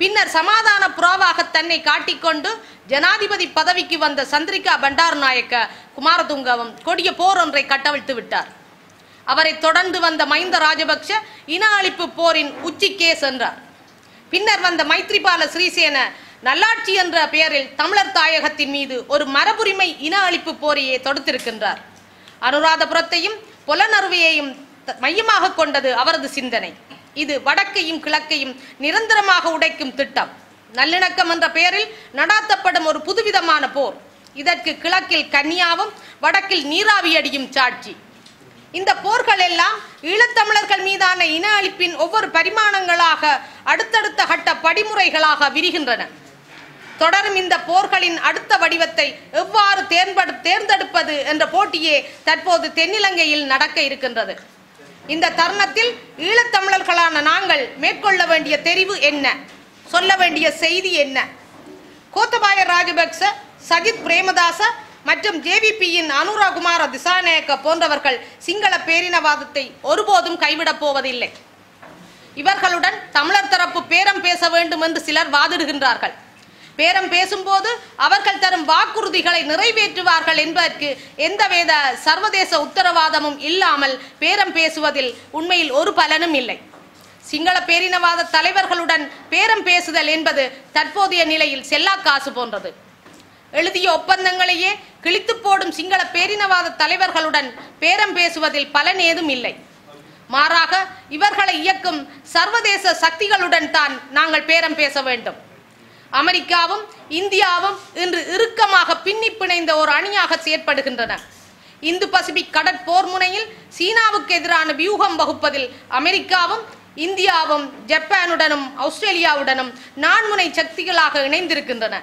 பின்னர் சமாதான புறாவாக தன்னை காட்டிக்கொண்டு ஜனாதிபதி பதவிக்கு வந்த சந்திரிகா பண்டாரநாயக்க குமாரதுங்கவும் கொடிய போர் ஒன்றை கட்டவிழ்த்து விட்டார். அவரை தொடர்ந்து வந்த மஹிந்த ராஜபக்ஷ இன அழிப்பு போரின் உச்சிக்கே சென்றார். பின்னர் வந்த மைத்ரிபால சிறிசேன நல்லாட்சி என்ற பெயரில் தமிழர் தாயகத்தின் மீது ஒரு மரபுரிமை இன அழிப்பு போரையே தொடுத்திருக்கின்றார். அனுராதபுரத்தையும் புலனறுவையையும் மையமாக கொண்டது அவரது சிந்தனை. இது வடக்கையும் கிழக்கையும் நிரந்தரமாக உடைக்கும் திட்டம். நல்லிணக்கம் என்ற பெயரில் நடாத்தப்படும் ஒரு புதுவிதமான போர். இதற்கு கிழக்கில் கன்னியாவும் வடக்கில் நீராவியடியும் சாட்சி. இந்த போர்கள் எல்லாம் ஈழத்தமிழர்கள் மீதான இன அழிப்பின் ஒவ்வொரு பரிமாணங்களாக அடுத்தடுத்த கட்ட படிமுறைகளாக விரிகின்றன. தொடரும் இந்த போர்களின் அடுத்த வடிவத்தை எவ்வாறு தேர்ந்தெடுப்பது என்ற போட்டியே தற்போது தென்னிலங்கையில் நடக்க இருக்கின்றது. இந்த தருணத்தில் ஈழத்தமிழர்களான நாங்கள் மேற்கொள்ள வேண்டிய தெரிவு என்ன, சொல்ல வேண்டிய செய்தி என்ன? கோத்தபாய ராஜபக்ச, சஜித் பிரேமதாச மற்றும் JVPயின் அனுராகுமார திசாநாயக்க போன்றவர்கள் சிங்கள பேரினவாதத்தை ஒருபோதும் கைவிடப் போவதில்லை. இவர்களுடன் தமிழர் தரப்பு பேரம் பேச வேண்டும் என்று சிலர் வாதிடுகின்றார்கள். பேரம் பேசும்போது அவர்கள் தரும் வாக்குறுதிகளை நிறைவேற்றுவார்கள் என்பதற்கு எந்தவித சர்வதேச உத்தரவாதமும் இல்லாமல் பேரம் பேசுவதில் உண்மையில் ஒரு பலனும் இல்லை. சிங்கள பேரினவாத தலைவர்களுடன் பேரம் பேசுதல் என்பது தற்போதைய நிலையில் செல்லா காசு போன்றது. எழுதிய ஒப்பந்தங்களையே கிழித்து போடும் சிங்கள பேரினவாத தலைவர்களுடன் பேரம் பேசுவதில் பலன் ஏதும் இல்லை. மாறாக இவர்களை இயக்கும் சர்வதேச சக்திகளுடன் தான் நாங்கள் பேரம் பேச வேண்டும். அமெரிக்காவும் இந்தியாவும் இன்று இறுக்கமாக பின்னி பிணைந்த ஒரு அணியாக செயற்படுகின்றன. இந்து பசிபிக் கடற்போர் முனையில் சீனாவுக்கு எதிரான வியூகம் வகுப்பதில் அமெரிக்காவும் இந்தியாவும் ஜப்பானுடனும் ஆஸ்திரேலியாவுடனும் நான்முனை சக்திகளாக இணைந்திருக்கின்றன.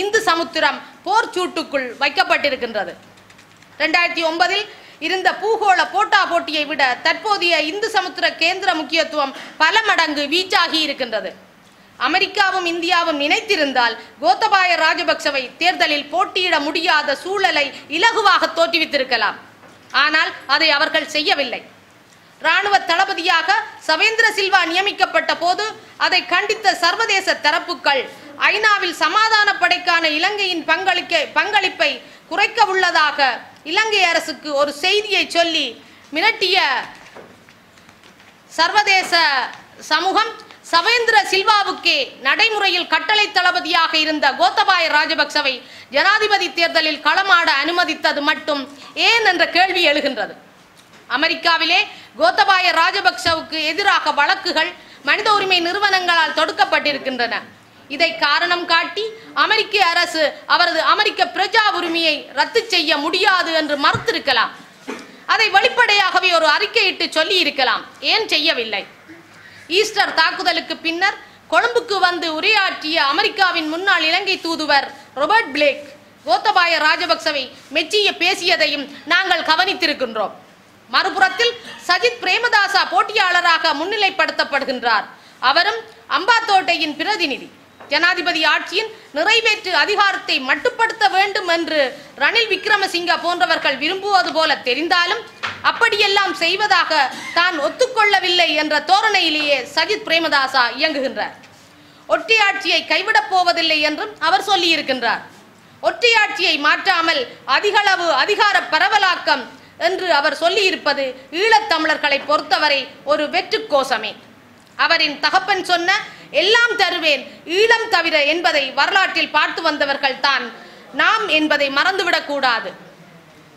இந்து சமுத்திரம் போர் சூட்டுக்குள் வைக்கப்பட்டிருக்கின்றது. 2009 இருந்த பூகோள போட்டா போட்டியை விட தற்போதைய இந்து சமுத்திர கேந்திர முக்கியத்துவம் பல மடங்கு வீச்சாகி இருக்கின்றது. அமெரிக்காவும் இந்தியாவும் நினைத்திருந்தால் கோத்தபாய ராஜபக்சவை தேர்தலில் போட்டியிட முடியாத சூழலை இலகுவாக தோற்றுவித்திருக்கலாம். ஆனால் அதை அவர்கள் செய்யவில்லை. இராணுவ தளபதியாக சவேந்திர சில்வா நியமிக்கப்பட்ட போது அதை கண்டித்த சர்வதேச தரப்புகள் ஐநாவில் சமாதான படைக்கான இலங்கையின் பங்களிப்பை குறைக்க உள்ளதாக இலங்கை அரசுக்கு ஒரு செய்தியை சொல்லி மிரட்டிய சர்வதேச சமூகம் சவேந்திர சில்வாவுக்கே நடைமுறையில் கட்டளை தளபதியாக இருந்த கோத்தபாய ராஜபக்சவை ஜனாதிபதி தேர்தலில் களமாட அனுமதித்தது மட்டும் ஏன் என்ற கேள்வி எழுகின்றது. அமெரிக்காவிலே கோத்தபாய ராஜபக்சவுக்கு எதிராக வழக்குகள் மனித உரிமை நிறுவனங்களால் தொடுக்கப்பட்டிருக்கின்றன. இதை காரணம் காட்டி அமெரிக்க அரசு அவரது அமெரிக்க பிரஜா உரிமையை ரத்து செய்ய முடியாது என்று மறுத்திருக்கலாம். அதை வெளிப்படையாகவே ஒரு அறிக்கையிட்டு சொல்லி இருக்கலாம். ஏன் செய்யவில்லை? ஈஸ்டர் தாக்குதலுக்கு பின்னர் கொழும்புக்கு வந்து உரையாற்றிய அமெரிக்காவின் முன்னாள் இலங்கை தூதுவர் ராபர்ட் பிளேக் கோத்தபாய ராஜபக்சவை மெச்சிய பேசியதையும் நாங்கள் கவனித்திருக்கின்றோம். மறுபுறத்தில் சஜித் பிரேமதாசா போட்டியாளராக முன்னிலைப்படுத்தப்படுகின்றார். அவரும் அம்பாத்தோட்டையின் பிரதிநிதி. ஜனாதிபதி ஆட்சியின் நிறைவேற்று அதிகாரத்தை மட்டுப்படுத்த வேண்டும் என்று ரணில் விக்ரமசிங்க போன்றவர்கள் விரும்புவது போல தெரிந்தாலும் அப்படியெல்லாம் செய்வதாக தான் ஒத்துக்கொள்ளவில்லை என்ற தோரணையிலேயே சஜித் பிரேமதாசா இயங்குகின்றார். ஒற்றையாட்சியை கைவிடப் போவதில்லை என்றும் அவர் சொல்லியிருக்கின்றார். ஒற்றையாட்சியை மாற்றாமல் அதிகளவு அதிகார பரவலாக்கம் என்று அவர் சொல்லியிருப்பது ஈழத்தமிழர்களை பொறுத்தவரை ஒரு வெற்று கோஷமே. அவரின் தகப்பன் சொன்ன எல்லாம் தருவேன் ஈழம் தவிர என்பதை வரலாற்றில் பார்த்து வந்தவர்கள் தான் நாம் என்பதை மறந்துவிடக் கூடாது.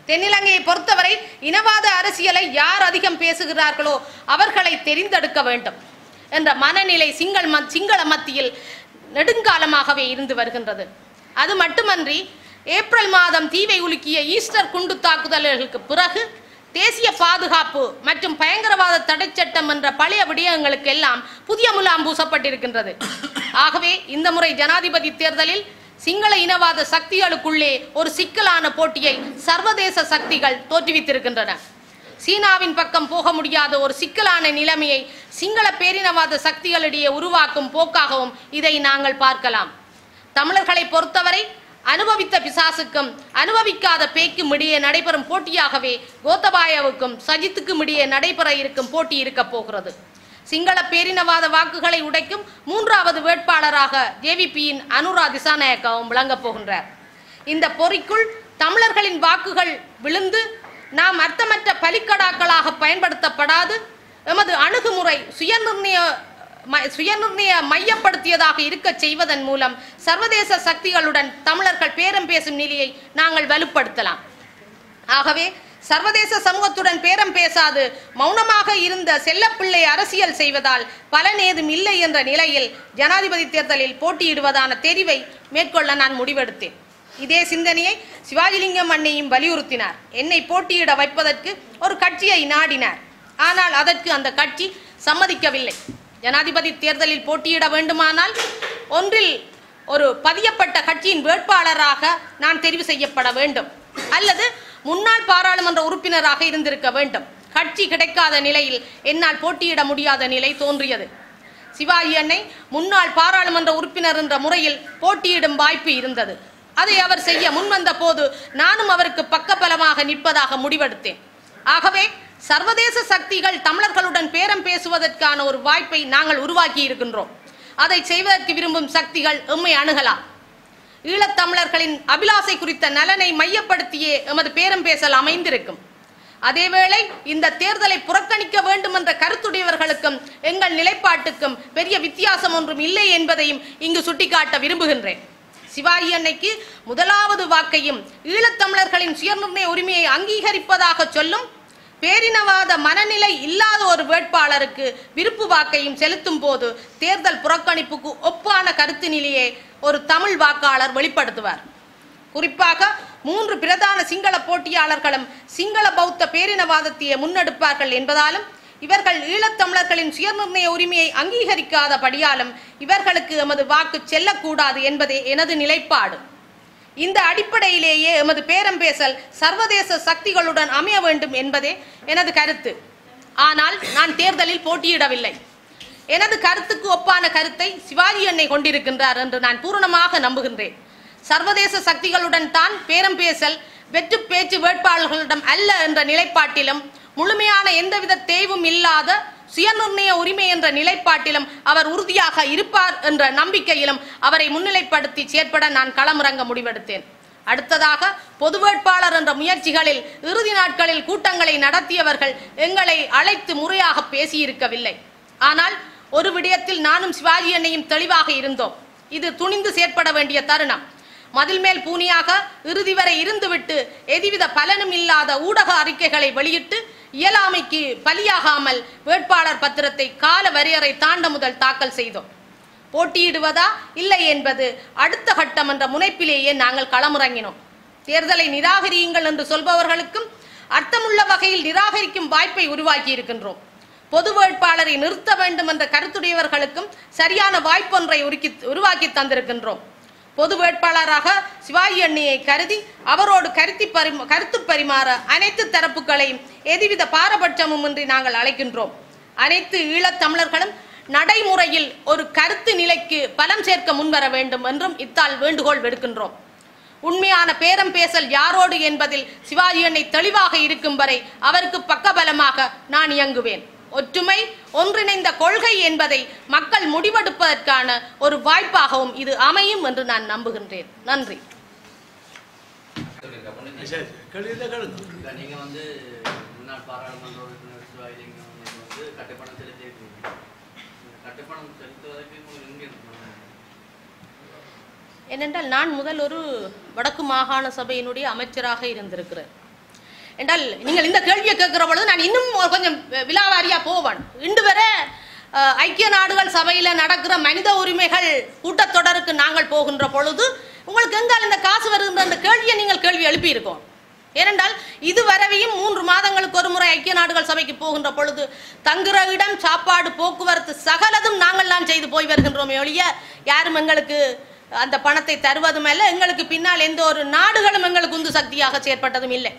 தென்னிலங்கையை பொறுத்தவரை இனவாத அரசியலை யார் அதிகம் பேசுகிறார்களோ அவர்களை தெரிந்தெடுக்க வேண்டும் என்ற மனநிலை சிங்கள மத்தியில் நெடுங்காலமாகவே இருந்து வருகின்றது. அது மட்டுமன்றி ஏப்ரல் மாதம் தீவை உலுக்கிய ஈஸ்டர் குண்டு தாக்குதல்களுக்கு பிறகு தேசிய பாதுகாப்பு மற்றும் பயங்கரவாத தடை சட்டம் என்ற பழைய விடயங்களுக்கு எல்லாம் புதிய முலாம் பூசப்பட்டிருக்கின்றது. ஆகவே இந்த முறை ஜனாதிபதி தேர்தலில் சிங்கள இனவாத சக்திகளுக்குள்ளே ஒரு சிக்கலான போட்டியை சர்வதேச சக்திகள் தோற்றுவித்திருக்கின்றன. சீனாவின் பக்கம் போக முடியாத ஒரு சிக்கலான நிலைமையை சிங்கள பேரினவாத சக்திகளிடையே உருவாக்கும் போக்காகவும் இதை நாங்கள் பார்க்கலாம். தமிழர்களை பொறுத்தவரை அனுபவித்த பிசாசுக்கும் அனுபவிக்காத பேய்க்கும் இடையே நடைபெறும் போட்டியாகவே கோத்தபாயவுக்கும் சஜித்துக்கும் இடையே நடைபெற இருக்கும் போட்டி இருக்க போகிறது. சிங்கள பேரினவாத வாக்குகளை உடைக்கும் மூன்றாவது வேட்பாளராக ஜேவிபியின் அனுரா திசாநாயக்கவும் விளங்கப் போகின்றார். இந்த பொறிக்குள் தமிழர்களின் வாக்குகள் விழுந்து நாம் அர்த்தமற்ற பலிக்கடாக்களாக பயன்படுத்தப்படாது எமது அணுகுமுறை சுயநிர்ணய மையப்படுத்தியதாக இருக்க செய்வதன் மூலம் சர்வதேச சக்திகளுடன் தமிழர்கள் பேரம் பேசும் நிலையை நாங்கள் வலுப்படுத்தலாம். ஆகவே சர்வதேச சமூகத்துடன் பேரம் பேசாது மௌனமாக இருந்த செல்லப்பிள்ளை அரசியல் செய்வதால் பலன் ஏதும் இல்லை என்ற நிலையில் ஜனாதிபதி தேர்தலில் போட்டியிடுவதான தெரிவை மேற்கொள்ள நான் முடிவெடுத்தேன். இதே சிந்தனையை சிவாஜிலிங்கம் அன்னையும் வலியுறுத்தினார். என்னை போட்டியிட வைப்பதற்கு ஒரு கட்சியை நாடினார். ஆனால் அதற்கு அந்த கட்சி சம்மதிக்கவில்லை. ஜனாதிபதி தேர்தலில் போட்டியிட வேண்டுமானால் ஒன்றில் ஒரு பதியப்பட்ட கட்சியின் வேட்பாளராக நான் தெரிவு செய்யப்பட வேண்டும் அல்லது முன்னாள் பாராளுமன்ற உறுப்பினராக இருந்திருக்க வேண்டும். கட்சி கிடைக்காத நிலையில் என்னால் போட்டியிட முடியாத நிலை தோன்றியது. சிவாஜி அன்னை முன்னாள் பாராளுமன்ற உறுப்பினர் என்ற முறையில் போட்டியிடும் வாய்ப்பு இருந்தது. அதை அவர் செய்ய முன்வந்த போது நானும் அவருக்கு பக்கபலமாக நிற்பதாக முடிவெடுத்தேன். ஆகவே சர்வதேச சக்திகள் தமிழர்களுடன் பேரம் பேசுவதற்கான ஒரு வாய்ப்பை நாங்கள் உருவாக்கி இருக்கின்றோம். அதை செய்வதற்கு விரும்பும் சக்திகள் எம்மை அணுகலாம். ஈழத்தமிழர்களின் அபிலாசை குறித்த நலனை மையப்படுத்தியே எமது பேரம் பேசல் அமைந்திருக்கும். அதேவேளை இந்த தேர்தலை புறக்கணிக்க வேண்டும் என்ற கருத்துடையவர்களுக்கும் எங்கள் நிலைப்பாட்டுக்கும் பெரிய வித்தியாசம் ஒன்றும் இல்லை என்பதையும் இங்கு சுட்டிக்காட்ட விரும்புகின்றேன். சிவாஜி அன்னைக்கு முதலாவது வாக்கையும் ஈழத்தமிழர்களின் சுயநிர்ணய உரிமையை அங்கீகரிப்பதாக சொல்லும் பேரினவாத மனநிலை இல்லாத ஒரு வேட்பாளருக்கு விருப்பு வாக்கையும் செலுத்தும் போது தேர்தல் புறக்கணிப்புக்கு ஒப்பான கருத்து நிலையை ஒரு தமிழ் வாக்காளர் வெளிப்படுத்துவார். குறிப்பாக 3 பிரதான சிங்கள போட்டியாளர்களும் சிங்கள பௌத்த பேரினவாதத்தையே முன்னெடுப்பார்கள் என்பதாலும் இவர்கள் ஈழத்தமிழர்களின் சுயநிர்ணய உரிமையை அங்கீகரிக்காதபடியாலும் இவர்களுக்கு எமது வாக்கு செல்லக்கூடாது என்பதே எனது நிலைப்பாடு. இந்த அடிப்படையிலேயே எமது பேரம் பேசல் சர்வதேச சக்திகளுடன் அமைய வேண்டும் என்பதே எனது கருத்து. ஆனால் நான் தேர்தலில் போட்டியிடவில்லை. எனது கருத்துக்கு ஒப்பான கருத்தை சிவாஜி அன்னை கொண்டிருக்கின்றார் என்று நான் பூரணமாக நம்புகின்றேன். சர்வதேச சக்திகளுடன் தான் பேரம் பேசல் வெற்று பேச்சு வேட்பாளர்களிடம் அல்ல என்ற நிலைப்பாட்டிலும் முழுமையான எந்தவித தேய்வும் இல்லாத சுயநிர்ணய உரிமை என்ற நிலைப்பாட்டிலும் அவர் உறுதியாக இருப்பார் என்ற நம்பிக்கையிலும் அவரை முன்னிலைப்படுத்தி செயற்பட நான் களமிறங்க முடிவெடுத்தேன். அடுத்ததாக பொது வேட்பாளர் என்ற முயற்சிகளில் இறுதி நாட்களில் கூட்டங்களை நடத்தியவர்கள் எங்களை அழைத்து முறையாக பேசியிருக்கவில்லை. ஆனால் ஒரு விடயத்தில் நானும் சிவாஜி அண்ணையும் தெளிவாக இருந்தோம். இது துணிந்து செயற்பட வேண்டிய தருணம். மதில் மேல் பூனியாக இறுதி வரை இருந்துவிட்டு எதுவித பலனும் இல்லாத ஊடக அறிக்கைகளை வெளியிட்டு இயலாமைக்கு பலியாகாமல் வேட்பாளர் பத்திரத்தை கால வரையறை தாண்ட முதல் தாக்கல் செய்தோம். போட்டியிடுவதா இல்லை என்பது அடுத்த கட்டம் என்ற முனைப்பிலேயே நாங்கள் களமிறங்கினோம். தேர்தலை நிராகரியுங்கள் என்று சொல்பவர்களுக்கும் அர்த்தமுள்ள வகையில் நிராகரிக்கும் வாய்ப்பை உருவாக்கி இருக்கின்றோம். பொது வேட்பாளரை நிறுத்த வேண்டும் என்ற கருத்துடையவர்களுக்கும் சரியான வாய்ப்பொன்றை உருவாக்கி தந்திருக்கின்றோம். பொது வேட்பாளராக சிவாஜி அண்ணியை கருதி அவரோடு கருத்து பரிமாற அனைத்து தரப்புகளையும் எதுவித பாரபட்சமும் இன்றி நாங்கள் அழைக்கின்றோம். அனைத்து ஈழத் தமிழர்களும் நடைமுறையில் ஒரு கருத்து நிலைக்கு பலம் சேர்க்க முன்வர வேண்டும் என்றும் இத்தால் வேண்டுகோள் விடுக்கின்றோம். உண்மையான பேரம் பேசல் யாரோடு என்பதில் சிவாஜி அண்ணை தெளிவாக இருக்கும் வரை அவருக்கு பக்கபலமாக நான் இயங்குவேன். ஒற்றுமை ஒன்றிணைந்த கொள்கை என்பதை மக்கள் முடிவெடுப்பதற்கான ஒரு வாய்ப்பாகவும் இது அமையும் என்று நான் நம்புகின்றேன். நன்றி. நீங்க வந்து முன்னாள் பாராளுமன்ற உறுப்பினர் சிவாஜிலிங்கம் வந்து கட்டுப்பணம் செலுத்தியிருக்கீங்க. கட்டுப்பணம் செலுத்துவதற்கு ஏனென்றால் நான் முதல் ஒரு வடக்கு மாகாண சபையினுடைய அமைச்சராக இருந்திருக்கிறேன். என்றால் நீங்கள் இந்த கேள்வியை கேட்கிற பொழுது நான் இன்னும் கொஞ்சம் விலாவாரியா போவேன். இன்று வரை ஐக்கிய நாடுகள் சபையில் நடக்கிற மனித உரிமைகள் கூட்டத்தொடருக்கு நாங்கள் போகின்ற பொழுது உங்களுக்கு எங்கால் இந்த காசு வருகின்ற அந்த கேள்வியை நீங்கள் கேள்வி எழுப்பியிருக்கோம். ஏனென்றால் இதுவரையும் 3 மாதங்களுக்கு ஒரு முறை ஐக்கிய நாடுகள் சபைக்கு போகின்ற பொழுது தங்குற இடம், சாப்பாடு, போக்குவரத்து சகலதும் நாங்கள் தான் செய்து போய் வருகின்றோமே ஒழிய யாரும் எங்களுக்கு அந்த பணத்தை தருவதும் இல்லை. எங்களுக்கு பின்னால் எந்த ஒரு நாடுகளும் எங்களுக்கு உந்து சக்தியாக செயற்பட்டதும் இல்லை.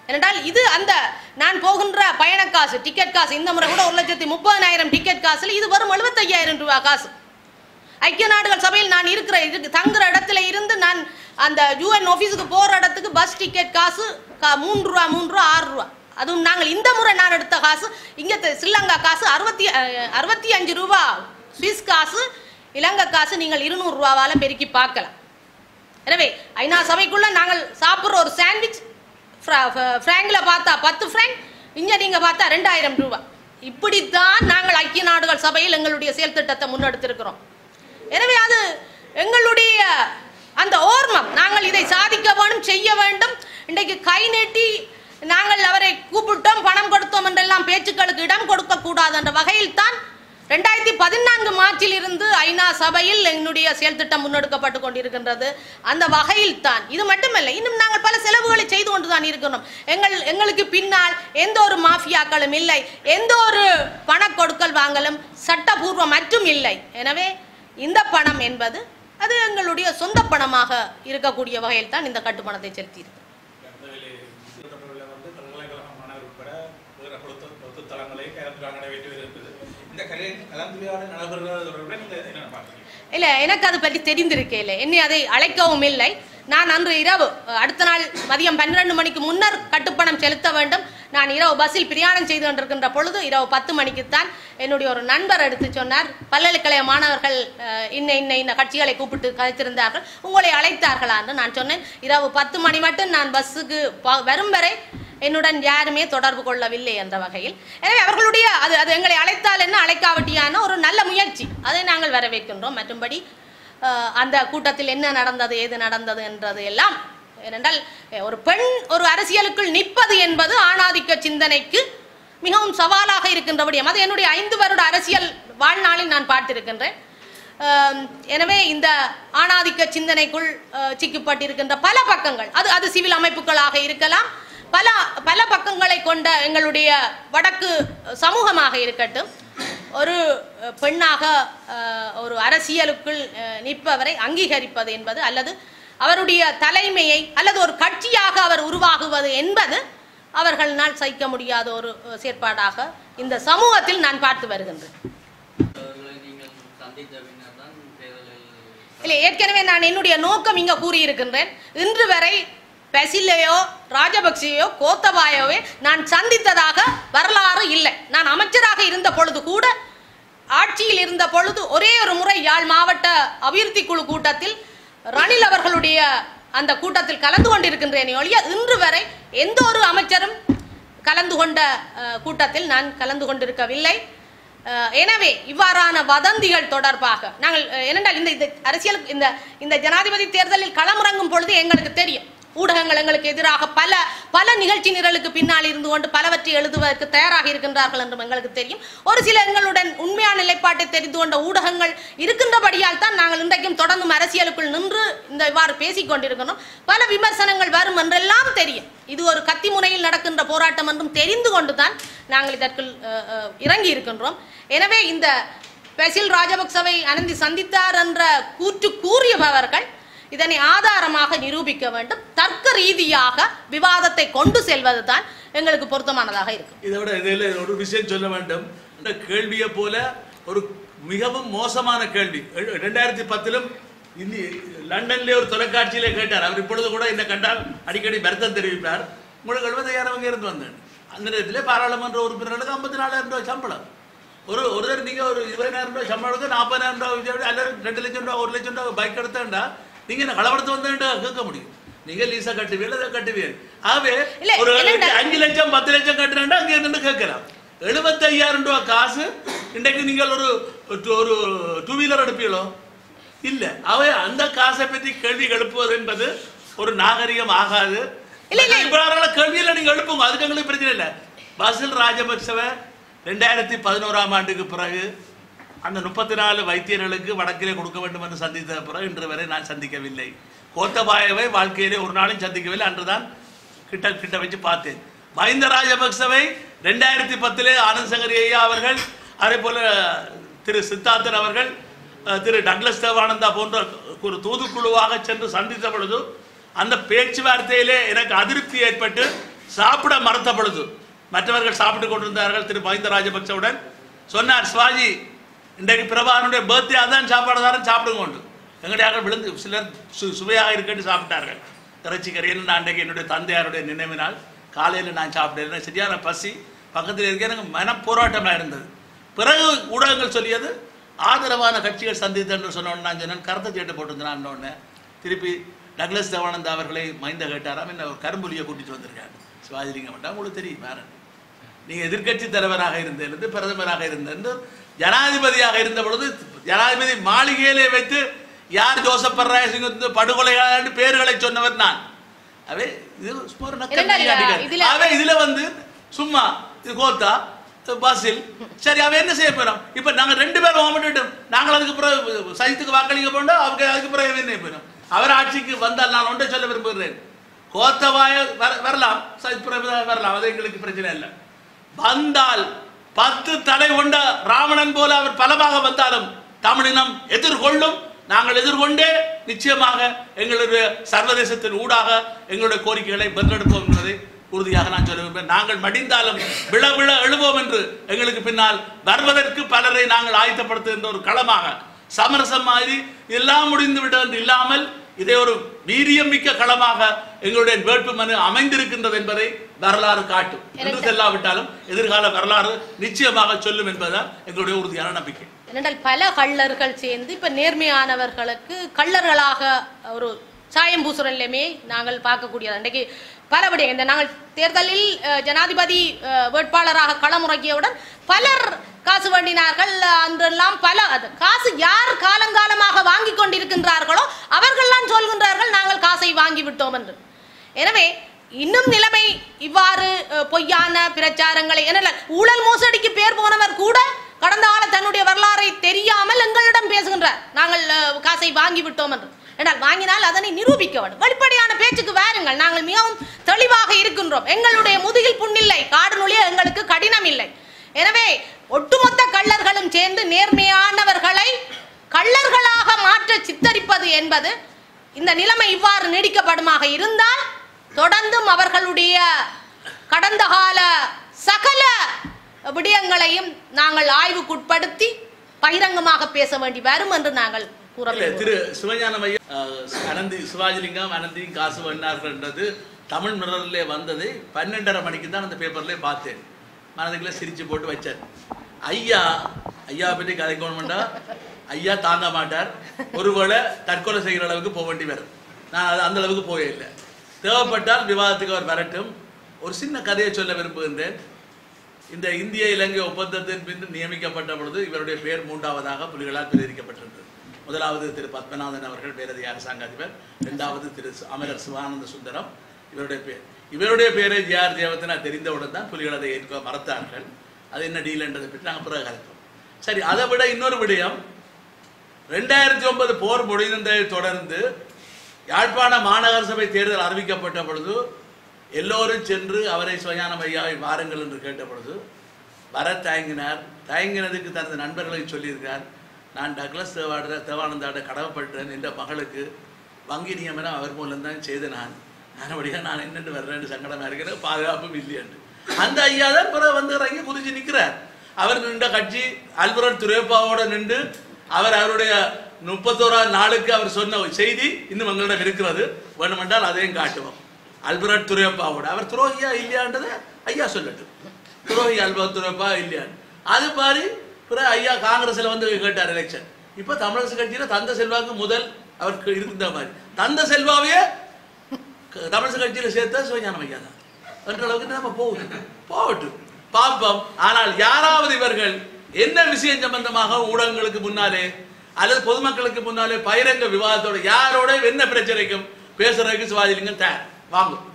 ஏனென்றால் இது அந்த நான் போகின்ற பயண காசு, டிக்கெட் காசு, இந்த முறை கூட 1,30,000 டிக்கெட் காசுல இது வரும் 75,000 ரூபாய் காசு. ஐக்கிய நாடுகள் சபையில் நான் தங்குற இடத்துல இருந்து நான் அந்த UN ஆஃபீஸுக்கு போகிற இடத்துக்கு பஸ் டிக்கெட் காசு 3 ரூபா, 6 ரூபா. அதுவும் நாங்கள் இந்த முறை நான் எடுத்த காசு இங்கே ஸ்ரீலங்கா காசு 65 ரூபா, சுவிஸ் காசு, இலங்கை காசு நீங்கள் 200 ரூபாவால் பெருக்கி பார்க்கலாம். எனவே ஐநா சபைக்குள்ள நாங்கள் சாப்பிட்ற ஒரு சாண்ட்விச் ஃப்ராங்கில் பார்த்தா 10 ஃப்ராங்க், இங்கே நீங்கள் பார்த்தா 2,000 ரூபாய். இப்படித்தான் நாங்கள் ஐக்கிய நாடுகள் சபையில் எங்களுடைய செயல் திட்டத்தை முன்னெடுத்திருக்கிறோம். எனவே அது எங்களுடைய அந்த ஓர்மம், நாங்கள் இதை சாதிக்க வேண்டும், செய்ய வேண்டும். இன்றைக்கு கை நீட்டி நாங்கள் அவரை கூப்பிட்டோம், பணம் கொடுத்தோம் என்றெல்லாம் பேச்சுக்களுக்கு இடம் கொடுக்க கூடாது என்ற வகையில் தான் 2014 மார்ச்சில் இருந்து ஐநா சபையில் என்னுடைய செயல் திட்டம் முன்னெடுக்கப்பட்டு கொண்டிருக்கின்றது. அந்த வகையில் தான் இது மட்டுமல்ல, இன்னும் நாங்கள் பல செலவுகளை செய்து கொண்டுதான் இருக்கிறோம். எங்களுக்கு பின்னால் எந்த ஒரு மாஃபியாக்களும் இல்லை, எந்த ஒரு பண கொடுக்கல் வாங்கலும் சட்டபூர்வ மற்றும் இல்லை. எனவே இந்த பணம் என்பது அது எங்களுடைய சொந்த பணமாக இருக்கக்கூடிய வகையில் தான் இந்த கட்டுப்பணத்தை செலுத்தியிருக்கு. இல்லை, எனக்கு அது பற்றி தெரிந்திருக்கே இல்லை, என்னை அதை அழைக்கவும் இல்லை. நான் அன்று இரவு அடுத்த நாள் மதியம் 12 மணிக்கு முன்னர் கட்டுப்பணம் செலுத்த வேண்டும். நான் இரவு பஸ்ஸில் பிரயாணம் செய்து கொண்டிருக்கின்ற பொழுது இரவு 10 மணிக்குத்தான் என்னுடைய ஒரு நண்பர் எடுத்து சொன்னார், பல்கலைக்கழக மாணவர்கள் இன்ன கட்சிகளை கூப்பிட்டு கதைத்திருந்தார்கள், உங்களை அழைத்தார்களா என்று. நான் சொன்னேன், இரவு 10 மணி மட்டும் நான் பஸ்ஸுக்கு வரும் வரை என்னுடன் யாருமே தொடர்பு கொள்ளவில்லை என்ற வகையில். எனவே அவர்களுடைய அது எங்களை அழைத்தால் என்ன, அழைக்காவட்டியான ஒரு நல்ல முயற்சி, அதை நாங்கள் வரவேற்கின்றோம். மற்றும்படி அந்த கூட்டத்தில் என்ன நடந்தது, ஏது நடந்தது என்றது எல்லாம், ஏனென்றால் ஒரு பெண் ஒரு அரசியலுக்குள் நிற்பது என்பது ஆணாதிக்க சிந்தனைக்கு மிகவும் சவாலாக இருக்கின்ற விடயம். அது என்னுடைய 5 வருட அரசியல் வாழ்நாளில் நான் பார்த்திருக்கின்றேன். எனவே இந்த ஆணாதிக்க சிந்தனைக்குள் சிக்கப்பட்டிருக்கின்ற பல பக்கங்கள், அது சிவில் அமைப்புகளாக இருக்கலாம், பல பக்கங்களை கொண்ட எங்களுடைய வடக்கு சமூகமாக இருக்கட்டும், ஒரு பெண்ணாக ஒரு அரசியலுக்குள் நிற்பவரை அங்கீகரிப்பது என்பது அல்லது அவருடைய தலைமையை அல்லது ஒரு கட்சியாக அவர் உருவாகுவது என்பது அவர்களால் சகிக்க முடியாத ஒரு செயற்பாடாக இந்த சமூகத்தில் நான் பார்த்து வருகின்றேன். இல்லை, ஏற்கனவே நான் என்னுடைய நோக்கம் இங்கே கூறியிருக்கின்றேன். இன்று வரை பசிலையோ ராஜபக்சேயோ கோத்தபாயோவே நான் சந்தித்ததாக வரலாறு இல்லை. நான் அமைச்சராக இருந்த பொழுது கூட, ஆட்சியில் இருந்த பொழுது ஒரே ஒரு முறை யாழ் மாவட்ட அபிவிருத்தி குழு கூட்டத்தில் ரணில் அவர்களுடைய அந்த கூட்டத்தில் கலந்து கொண்டிருக்கின்றேனே ஒழிய இன்று வரை எந்த ஒரு அமைச்சரும் கலந்து கொண்ட கூட்டத்தில் நான் கலந்து கொண்டிருக்கவில்லை. எனவே இவ்வாறான வதந்திகள் தொடர்பாக நாங்கள் என்னென்றால் இந்த அரசியல் இந்த ஜனாதிபதி தேர்தலில் களமிறங்கும் பொழுது எங்களுக்கு தெரியும் ஊடகங்கள் எங்களுக்கு எதிராக பல நிகழ்ச்சி நிரலுக்கு பின்னால் இருந்து கொண்டு பலவற்றை எழுதுவதற்கு தயாராக இருக்கின்றார்கள் என்றும் எங்களுக்கு தெரியும். ஒரு சில எங்களுடன் உண்மையான நிலைப்பாட்டை தெரிந்து கொண்ட ஊடகங்கள் இருக்கின்றபடியால் தான் நாங்கள் இன்றைக்கும் தொடர்ந்தும் அரசியலுக்குள் நின்று இவ்வாறு பேசிக் கொண்டிருக்கிறோம். பல விமர்சனங்கள் வரும் என்றெல்லாம் தெரியும். இது ஒரு கத்தி முனையில் நடக்கின்ற போராட்டம் என்றும் தெரிந்து கொண்டுதான் நாங்கள் இதற்குள் இறங்கி இருக்கின்றோம். எனவே இந்த பெசில் ராஜபக்சவை அனந்தி சந்தித்தார் என்ற கூற்று கூறியவர்கள் இதனை ஆதாரமாக நிரூபிக்க வேண்டும். தர்க்க ரீதியாக விவாதத்தை கொண்டு செல்வதுதான் எங்களுக்கு பொருத்தமானதாக இருக்கும். இதை விட இதில் ஒரு விஷயம் சொல்ல வேண்டும். இந்த கேள்வியை போல ஒரு மிகவும் மோசமான கேள்வி 2010 லண்டன்ல ஒரு தொலைக்காட்சியிலே கேட்டார். அவர் இப்பொழுது கூட என்ன கண்டால் அடிக்கடி வருத்தம் தெரிவிப்பார். உங்களுக்கு 70,000 இருந்து வந்தேன். அந்த நேரத்தில் பாராளுமன்ற உறுப்பினர்களுக்கு 54,000 ரூபாய் சம்பளம். ஒருத்தர் நீங்க ஒரு 20,000 ரூபாய் சம்பளம் 40,000 ரூபாய் அல்லது 2 லட்சம் ரூபாய் 1 லட்சம் ரூபாய் பைக் எடுத்தா நீங்க என்ன களவெடுத்து வந்தா கேட்க முடியும். நீங்க லீசா கட்டுவீங்க அதை கட்டுவீங்க. ஆகவே ஒரு 5 லட்சம் 10 லட்சம் கட்டுறா அங்கே இருந்து கேட்கலாம். 75,000 ரூபாய் காசு இன்றைக்கு நீங்கள் ஒரு 2 வீலர் எடுப்பீங்களோ இல்ல. அவை அந்த காசை பற்றி கேள்வி எழுப்புவது என்பது ஒரு நாகரிகம் ஆகாது. கேள்வியில நீங்க எழுப்புங்க, அதுக்கு எங்களுக்கு பிரச்சனை இல்லை. பசில் ராஜபக்சவை 2011ஆம் ஆண்டுக்கு பிறகு அந்த 34 வைத்தியர்களுக்கு வடக்கிலே கொடுக்க வேண்டும் என்று சந்தித்த பிறகு இன்று வரை நான் சந்திக்கவில்லை. கோத்தபாயவை வாழ்க்கையிலே ஒரு நாளும் சந்திக்கவில்லை. அன்றுதான் கிட்ட வச்சு பார்த்தேன். மஹிந்த ராஜபக்சவை 2010 ஆனந்த் சங்கரி ஐயா அவர்கள், அதே போல திரு சித்தார்த்தன் அவர்கள், திரு டக்ளஸ் தேவானந்தா போன்ற ஒரு தூதுக்குழுவாக சென்று சந்தித்த பொழுது அந்த பேச்சுவார்த்தையிலே எனக்கு அதிருப்தி ஏற்பட்டு சாப்பிட மறுத்த பொழுது மற்றவர்கள் சாப்பிட்டு கொண்டிருந்தார்கள். திரு மஹிந்த ராஜபக்சவுடன் சொன்னார், சிவாஜி இன்றைக்கு பிரபாகரனுடைய பர்த்டே அதான் சாப்பாடு தாரம் சாப்பிடுங்க. எங்களுடைய விழுந்து சிலர் சுவையாக இருக்கட்டு சாப்பிட்டார்கள். இறைச்சி கறியில் நான் அன்றைக்கு என்னுடைய தந்தையாருடைய நினைவினால் காலையில் நான் சாப்பிட்டேன். சரியான பசி பக்கத்தில் இருக்க எனக்கு மன போராட்டமாக இருந்தது. பிறகு ஊடகங்கள் சொல்லியது ஆதரவான கட்சிகள் சந்தித்து என்று சொன்னோன்னு நான் சொன்னேன். கருத்தை சேட்டு போட்டுருந்தேன். உடனே திருப்பி டக்ளஸ் தேவானந்தா அவர்களை மைந்த கேட்டாராம். என்ன ஒரு கரும்புலியை கூட்டிட்டு வந்திருக்காங்க. சிவாஜிலிங்கம் வேண்டாம், உங்களுக்கு தெரியும் வேற. நீங்கள் எதிர்கட்சி தலைவராக இருந்தது, பிரதமராக இருந்தது, ஜனாதிபதியாக இருந்த பொழுது ஜனாதிபதி மாளிகையிலே வைத்து யார் ஜோசப் பர்ராயசிங் படுகொலையாளர் பேர்களை சொன்னவர் நான். அவே இது இதுல வந்து சும்மா இது கோத்தா பாசில் சரி அவ என்ன செய்ய போறோம். இப்ப நாங்க 2 பேரும் ஓமட்டிட்டோம். நாங்கள் அதுக்கு பிறகு சைத்துக்கு வாக்களிக்க போனோம். அவங்க அதுக்கு பிறகு என்ன போயிடும். அவர் ஆட்சிக்கு வந்தால் நான் ஒன்றை சொல்ல விரும்புகிறேன். கோத்தபாய வரலாம், சைத் வரலாம், அது எங்களுக்கு பிரச்சனை இல்லை. வந்தால் 10 தலை கொண்ட ராவணன் போல அவர் பலமாக வந்தாலும் தமிழினம் எதிர்கொள்ளும். நாங்கள் எதிர்கொண்டே நிச்சயமாக எங்களுடைய சர்வதேசத்தின் ஊடாக எங்களுடைய கோரிக்கைகளை வென்றெடுப்போம் என்பதை உறுதியாக நான் சொல்ல விரும்புகிறேன். நாங்கள் மடிந்தாலும் விழ எழுவோம் என்று எங்களுக்கு பின்னால் வருவதற்கு பலரை நாங்கள் ஆயத்தப்படுத்துகின்ற ஒரு களமாக சமரசம் மாதிரி எல்லாம் முடிந்து விட்டது இல்லாமல் இதை ஒரு வீரியம் மிக்க களமாக எங்களுடைய வேட்பு மனு அமைந்திருக்கின்றது என்பதை வரலாறு காட்டும். என்று செல்லாவிட்டாலும் எதிர்கால வரலாறு நிச்சயமாக சொல்லும் என்பதுதான் எங்களுடைய உறுதியான நம்பிக்கை. ஏனென்றால் பல கள்ளர்கள் சேர்ந்து இப்ப நேர்மையானவர்களுக்கு கள்ளர்களாக ஒரு சாயம் பூசுற நிலைமையை நாங்கள் பார்க்கக்கூடியது. அன்றைக்கு பல விடயம் இந்த நாங்கள் தேர்தலில் ஜனாதிபதி வேட்பாளராக களமுறங்கியவுடன் பலர் காசு வேண்டினார்கள். அன்றெல்லாம் பல காசு யார் காலங்காலமாக வாங்கி கொண்டிருக்கின்றார்களோ அவர்கள்லாம் சொல்கின்றார்கள் நாங்கள் காசை வாங்கி விட்டோம் என்று. எனவே இன்னும் நிலைமை இவ்வாறு பொய்யான பிரச்சாரங்களை ஊழல் மோசடிக்கு பேர் போனவர் கூட கடந்த கால தன்னுடைய வரலாறை தெரியாமல் எங்களிடம் பேசுகின்றார் நாங்கள் காசை வாங்கி விட்டோம் என்று. என்றால் வாங்கினால் அதனை நிரூபிக்க வேண்டும். வெளிப்படையான பேச்சுக்கு வாருங்கள். நாங்கள் மிகவும் தெளிவாக இருக்கின்றோம். எங்களுடைய முதுகில் புண்ணில்லை, காடு நுழைய எங்களுக்கு கடினம் இல்லை. எனவே ஒட்டுமொத்த கள்ளர்களும் சேர்ந்து நேர்மையானவர்களை கள்ளர்களாக மாற்ற சித்தரிப்பது என்பது இந்த நிலைமை இவ்வாறு நீடிக்கப்படுமாக இருந்தால் தொடர்ந்தும் அவர்களுடைய கடந்த கால சகல விடயங்களையும் நாங்கள் ஆய்வுக்குட்படுத்தி பகிரங்கமாக பேச வேண்டி வரும் என்று நாங்கள் திரு சிவஞானம் ஐயா அனந்தி சிவாஜிலிங்கம் அனந்தியும் காசு வேண்டார்கள்ன்றது தமிழ் மிரரிலே வந்தது 12:30 மணிக்கு தான் அந்த பேப்பர்லேயே பார்த்தேன். மனதுக்குள்ளே சிரிச்சு போட்டு வச்சார். ஐயா பற்றி கதைக்கணும்டா ஐயா தாங்க மாட்டார். ஒருவேளை தற்கொலை செய்கிற அளவுக்கு போக வேண்டி வரும். நான் அது அந்த அளவுக்கு போயே இல்லை. தேவைப்பட்டால் விவாதத்துக்கு அவர் வரட்டும். ஒரு சின்ன கதையை சொல்ல விரும்புகின்றேன். இந்த இந்திய இலங்கை ஒப்பந்தத்தின் பின் நியமிக்கப்பட்ட பொழுது இவருடைய பெயர் 3ஆவதாக புலிகளால் பிரேரிக்கப்பட்டிருந்தது. முதலாவது திரு பத்மநாதன் அவர்கள் பேரதிக அரசாங்க அதிபர், 2வது திரு அமரர் சிவானந்த சுந்தரம் இவருடைய பேர். இவருடைய பேரை ஜே.ஆர். ஜெயவர்தனா தெரிந்தவுடன் தான் புலிகள் அதை ஏற்க மறுத்தார்கள். அது என்ன டீல் என்றதை பற்றி நாங்கள் பிறகு கலைப்போம். சரி, அதை விட இன்னொரு விடயம், 2009 போர் முடிந்ததை தொடர்ந்து யாழ்ப்பாண மாநகர சபை தேர்தல் அறிவிக்கப்பட்ட பொழுது எல்லோரும் சென்று அவரை சிவஞானம் ஐயாவை வாருங்கள் என்று கேட்ட பொழுது வர தயங்கினார். தயங்கினதுக்கு தனது நண்பர்களை சொல்லியிருக்கார், நான் டக்ளஸ் தேவானந்தாட கடமைப்பட்டேன், என்ற மகளுக்கு வங்கி நியமனம் அவர் மூலம்தான் செய்த நானபடியாக நான் என்னென்று வர்றேன்னு சங்கடமாக இருக்கிறேன், பாதுகாப்பும் இல்லையன்று. அந்த ஐயா தான் பிறகு வந்து இறங்கி குதிச்சு நிற்கிறார். அவர் நின்ற கட்சி அல்பரட் துரைப்பாவோட நின்று அவருடைய 31ஆம் நாளுக்கு அவர் சொன்ன செய்தி இன்னும் எங்களிடம் இருக்கிறது, வேணுமென்றால் அதையும் காட்டுவோம். அல்பரட் துரைப்பாவோட அவர் துரோகியா இல்லையான்றதை ஐயா சொல்லட்டும். துரோகி அல்பரட் துரைப்பா இல்லையான்னு அது மாதிரி பிறகு ஐயா காங்கிரஸில் வந்து கேட்டார் எலெக்ஷன். இப்போ தமிழரசு கட்சியில் தந்த செல்வாக்கு முதல் அவருக்கு இருந்த மாதிரி தந்த செல்வாவையே தமிழரசு கட்சியில் சேர்த்தா சிவஞானம் ஐயா தான் என்ற அளவுக்கு நம்ம போகட்டும் பார்ப்போம். ஆனால் யாராவது இவர்கள் என்ன விஷயம் சம்பந்தமாக ஊடகங்களுக்கு முன்னாலே அல்லது பொதுமக்களுக்கு முன்னாலே பகிரங்க விவாதத்தோட யாரோட என்ன பிரச்சனைக்கும் பேசுறதுக்கு சிவாஜிலிங்கம் தயார் வாங்கும்.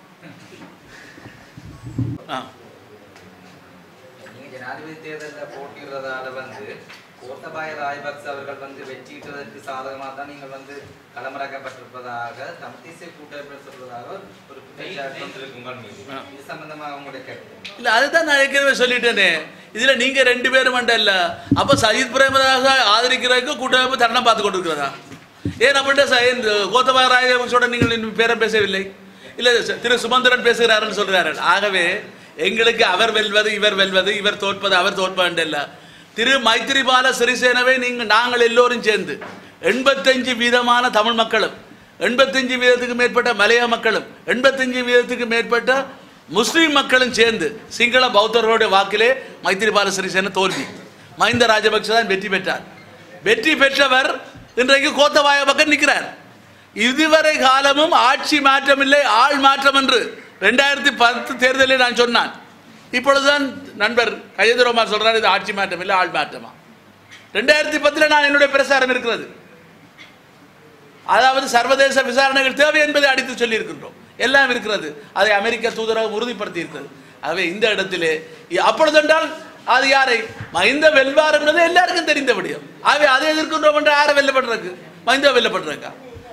நீங்க ஜனாதிபதி தேர்தலில் போட்டியிடுறதால வந்து கோத்தபாய ராஜபக்ச அவர்கள் வந்து வெற்றியிட்டதற்கு சாதகமாக தான் நீங்கள் வந்து களமிறக்கப்பட்டிருப்பதாக தமிழ் தேசிய கூட்டமைப்பு சொல்வதாக ஒரு குற்றச்சாட்டு வந்திருக்கு உங்கள் மீது. இது சம்பந்தமாக உங்களுடைய கேட்க இல்லை, அதுதான் நான் ஏற்கனவே சொல்லிட்டேனே. இதில் நீங்கள் 2 பேரும் மட்டும் இல்லை, அப்போ சஜித் பிரேமதாச ஆதரிக்கிறதுக்கு கூட்டமைப்பு தருணம் பார்த்து கொண்டிருக்கிறதா? ஏன் அப்படின்ட்டு கோத்தபாய ராஜபக்சோட நீங்கள் இன்னும் பேரம் பேசவில்லை? இல்லை திரு சுமந்திரன் பேசுகிறாருன்னு சொல்கிறார்கள். ஆகவே எங்களுக்கு அவர் வெல்வது இவர் வெல்வது, இவர் தோற்பது அவர் தோற்பது இல்லை. திரு மைத்திரிபால சிறிசேனவை நாங்கள் எல்லோரும் சேர்ந்து 85% தமிழ் மக்களும் 85% மேற்பட்ட மலைய மக்களும் 85% மேற்பட்ட முஸ்லீம் மக்களும் சேர்ந்து சிங்கள பௌத்தர்களுடைய வாக்கிலே மைத்திரிபால சிறிசேன தோல்வி, மஹிந்த ராஜபக்ச தான் வெற்றி பெற்றார். வெற்றி பெற்றவர் இன்றைக்கு கோத்தபாய பக்கம் நிற்கிறார். இதுவரை காலமும் ஆட்சி மாற்றம் இல்லை, ஆள் மாற்றம் என்று 2010 தேர்தலில் நான் சொன்னான். இப்பொழுதுதான் நண்பர் கஜேந்திரகுமார் சொல்றாரு, இது ஆட்சி மாற்றம் இல்லை ஆள் மாற்றமா. 2010 நான் என்னுடைய பிரசாரம் இருக்கிறது. அதாவது சர்வதேச விசாரணைகள் தேவை என்பதை அடித்து சொல்லி இருக்கின்றோம், எல்லாம் இருக்கிறது. அதை அமெரிக்க தூதரகம் உறுதிப்படுத்தி இருக்கிறது. ஆகவே இந்த இடத்திலே அப்பொழுது என்றால் அது யாரை மஹிந்த வெல்வார் என்பது எல்லாருக்கும் தெரிந்த விடயம். ஆகவே அதை எதிர்க்கின்றோம் என்று யாரை வெல்லப்படுறதுக்கு? மஹிந்த வெல்லப்படுறக்கா?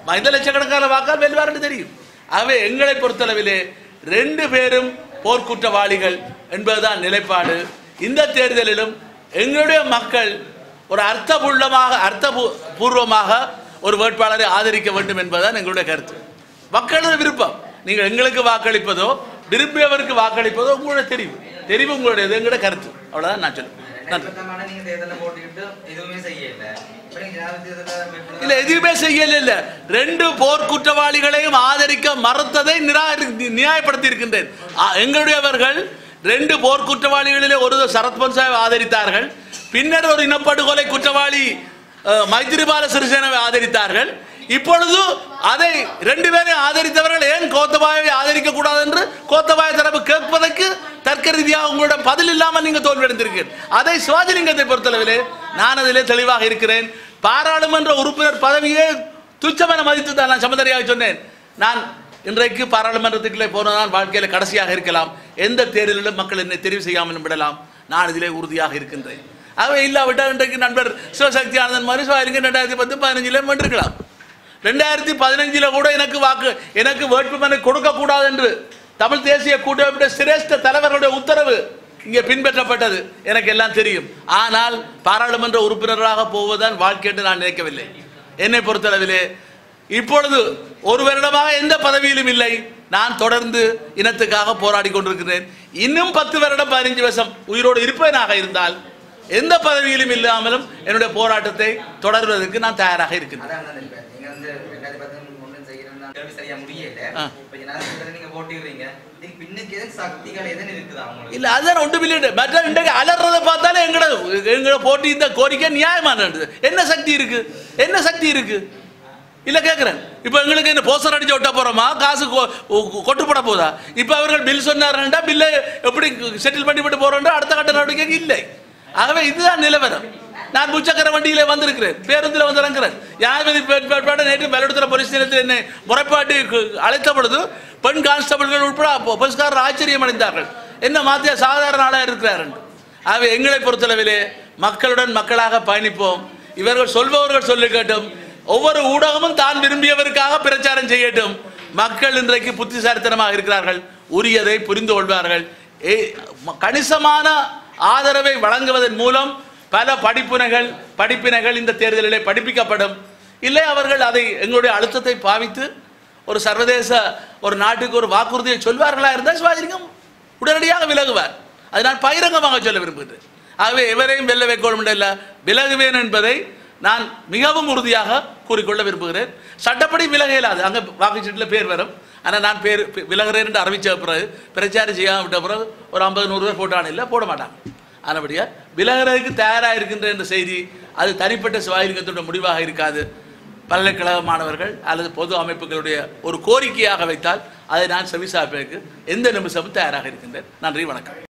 மஹிந்த லட்சக்கணக்கான வாக்கால் வெல்வார் என்று தெரியும். ஆகவே எங்களை பொறுத்தளவிலே 2 பேரும் போர்க்குற்றவாளிகள் என்பதுதான் நிலைப்பாடு. இந்த தேர்தலிலும் எங்களுடைய மக்கள் ஒரு அர்த்தபூர்வமாக ஒரு வேட்பாளரை ஆதரிக்க வேண்டும் என்பதுதான் எங்களுடைய கருத்து. மக்களுடைய விருப்பம். நீங்கள் எங்களுக்கு வாக்களிப்பதோ விரும்பியவருக்கு வாக்களிப்பதோ உங்களுடைய தெரிவு உங்களுடைய எங்களுடைய கருத்து. அவ்வளவுதான் நான் சொல்லுவேன். இல்ல எதுவுமே செய்யல. 2 போர் குற்றவாளிகளையும் ஆதரிக்க மறுத்ததை நியாயப்படுத்தி இருக்கின்றேன். எங்களுடையவர்கள் 2 போர் குற்றவாளிகளிலே ஒரு சரத் பொன்சாவை ஆதரித்தார்கள், பின்னர் ஒரு இனப்படுகொலை குற்றவாளி மைத்திரிபால சிறிசேனவை ஆதரித்தார்கள். இப்பொழுது அதை 2 பேரையும் ஆதரித்தவர்கள் ஏன் கோத்தபாயை ஆதரிக்க கூடாது என்று கோத்தபாய தரப்பு கேட்பதற்கு தர்க்க ரீதியாக உங்களோட பதில் இல்லாமல் நீங்கள் தோல்வியடைந்திருக்கிறீர்கள். அதை சிவாஜிலிங்கத்தை பொறுத்தளவிலே நான் அதிலே தெளிவாக இருக்கிறேன். பாராளுமன்ற உறுப்பினர் பதவியே துச்சமென மதித்து தான் நான் சமதரியாக சொன்னேன். நான் இன்றைக்கு பாராளுமன்றத்துக்குள்ளே போனதான் வாழ்க்கையில் கடைசியாக இருக்கலாம். எந்த தேர்தலிலும் மக்கள் என்னை தெரிவு செய்யாமல் விடலாம். நான் இதிலே உறுதியாக இருக்கின்றேன். ஆகவே இல்லாவிட்டால் இன்றைக்கு நண்பர் சிவசக்தி ஆனந்தன் மாதிரி 2010-15 வென்றிருக்கலாம். 2015 கூட எனக்கு வேட்புமனு கொடுக்கக்கூடாது என்று தமிழ் தேசிய கூட்டமைப்புடைய சிரேஷ்ட தலைவர்களுடைய உத்தரவு இங்கே பின்பற்றப்பட்டது எனக்கு எல்லாம் தெரியும். ஆனால் பாராளுமன்ற உறுப்பினராக போவதுதான் வாழ்க்கை என்று நான் நினைக்கவில்லை. என்னை பொறுத்தளவிலே இப்பொழுது 1 வருடமாக எந்த பதவியிலும் இல்லை. நான் தொடர்ந்து இனத்துக்காக போராடி கொண்டிருக்கிறேன். இன்னும் 10 வருடம் 15 வருஷம் உயிரோடு இருப்பேனாக இருந்தால் எந்த பதவியிலும் இல்லாமலும் என்னுடைய போராட்டத்தை தொடர்வதற்கு நான் தயாராக இருக்கின்றேன். இல்ல அதான் ஒன்றுமில்லை. மற்ற இன்றைக்கு அலறதை பார்த்தாலே எங்களோட போட்டி இந்த கோரிக்கை நியாயமானது. என்ன சக்தி இருக்கு? இல்லை கேட்குறேன். இப்போ எங்களுக்கு என்ன போஸ்டர் அடிச்சு ஒட்ட போகிறோமா, காசு கொட்டுப்பட போதா? இப்போ அவர்கள் பில் சொன்னார்னா பில்லை எப்படி செட்டில் பண்ணிவிட்டு போகிறோன்ற அடுத்த கட்ட நடவடிக்கை இல்லை. ஆகவே இதுதான் நிலவரம். நான் முச்சக்கர வண்டியில் வந்திருக்கிறேன், பேருந்தில் வந்து இறங்குறேன். யாழ்ப்பாண நேற்று மயிலாடுதுறை போலீஸ் நிலையத்தில் என்னை முறைப்பாட்டு அழைத்த பொழுது பெண் கான்ஸ்டபிள்கள் உட்பட போலீஸ்காரர் ஆச்சரியம் அடைந்தார்கள். என்ன மாத்தியா சாதாரண ஆளாக இருக்கிறார். ஆகவே எங்களை பொறுத்தளவிலே மக்களுடன் மக்களாக பயணிப்போம். இவர்கள் சொல்பவர்கள் சொல்லி கேட்டும், ஒவ்வொரு ஊடகமும் தான் விரும்பியவருக்காக பிரச்சாரம் செய்யட்டும். மக்கள் இன்றைக்கு புத்திசாலித்தனமாக இருக்கிறார்கள், உரியதை புரிந்து கொள்வார்கள். கணிசமான ஆதரவை வழங்குவதன் மூலம் பல படிப்பினைகள் இந்த தேர்தலிலே படிப்பிக்கப்படும். இல்லை அவர்கள் அதை எங்களுடைய அழுத்தத்தை பாவித்து ஒரு சர்வதேச ஒரு நாட்டுக்கு ஒரு வாக்குறுதியை சொல்வார்களா இருந்தால் சிவாஜிலிங்கம் உடனடியாக விலகுவார். அதை நான் பகிரங்கமாக சொல்ல விரும்புகிறேன். ஆகவே எவரையும் வெல்ல வைக்கணும் இல்லை, விலகுவேன் என்பதை நான் மிகவும் உறுதியாக கூறிக்கொள்ள விரும்புகிறேன். சட்டப்படி விலக இயலாது, அங்கே வாக்குச்சீட்டில் பேர் வரும். ஆனால் நான் பேர் விலகிறேன் என்று அறிவித்த பிறகு பிரச்சாரம் செய்யாமல் விட்ட பிறகு ஒரு 50-100 பேர் போட்டான் இல்லை, போட மாட்டாங்க. ஆனபடியாக விலகிறதுக்கு தயாராக இருக்கின்ற என்ற செய்தி அது தனிப்பட்ட சிவாஜிலிங்கத்துடைய முடிவாக இருக்காது. பல்கலைக்கழக மாணவர்கள் அல்லது பொது அமைப்புகளுடைய ஒரு கோரிக்கையாக வைத்தால் அதை நான் செவிசாய்ப்பதற்கு எந்த நிமிஷமும் தயாராக இருக்கின்றேன். நன்றி, வணக்கம்.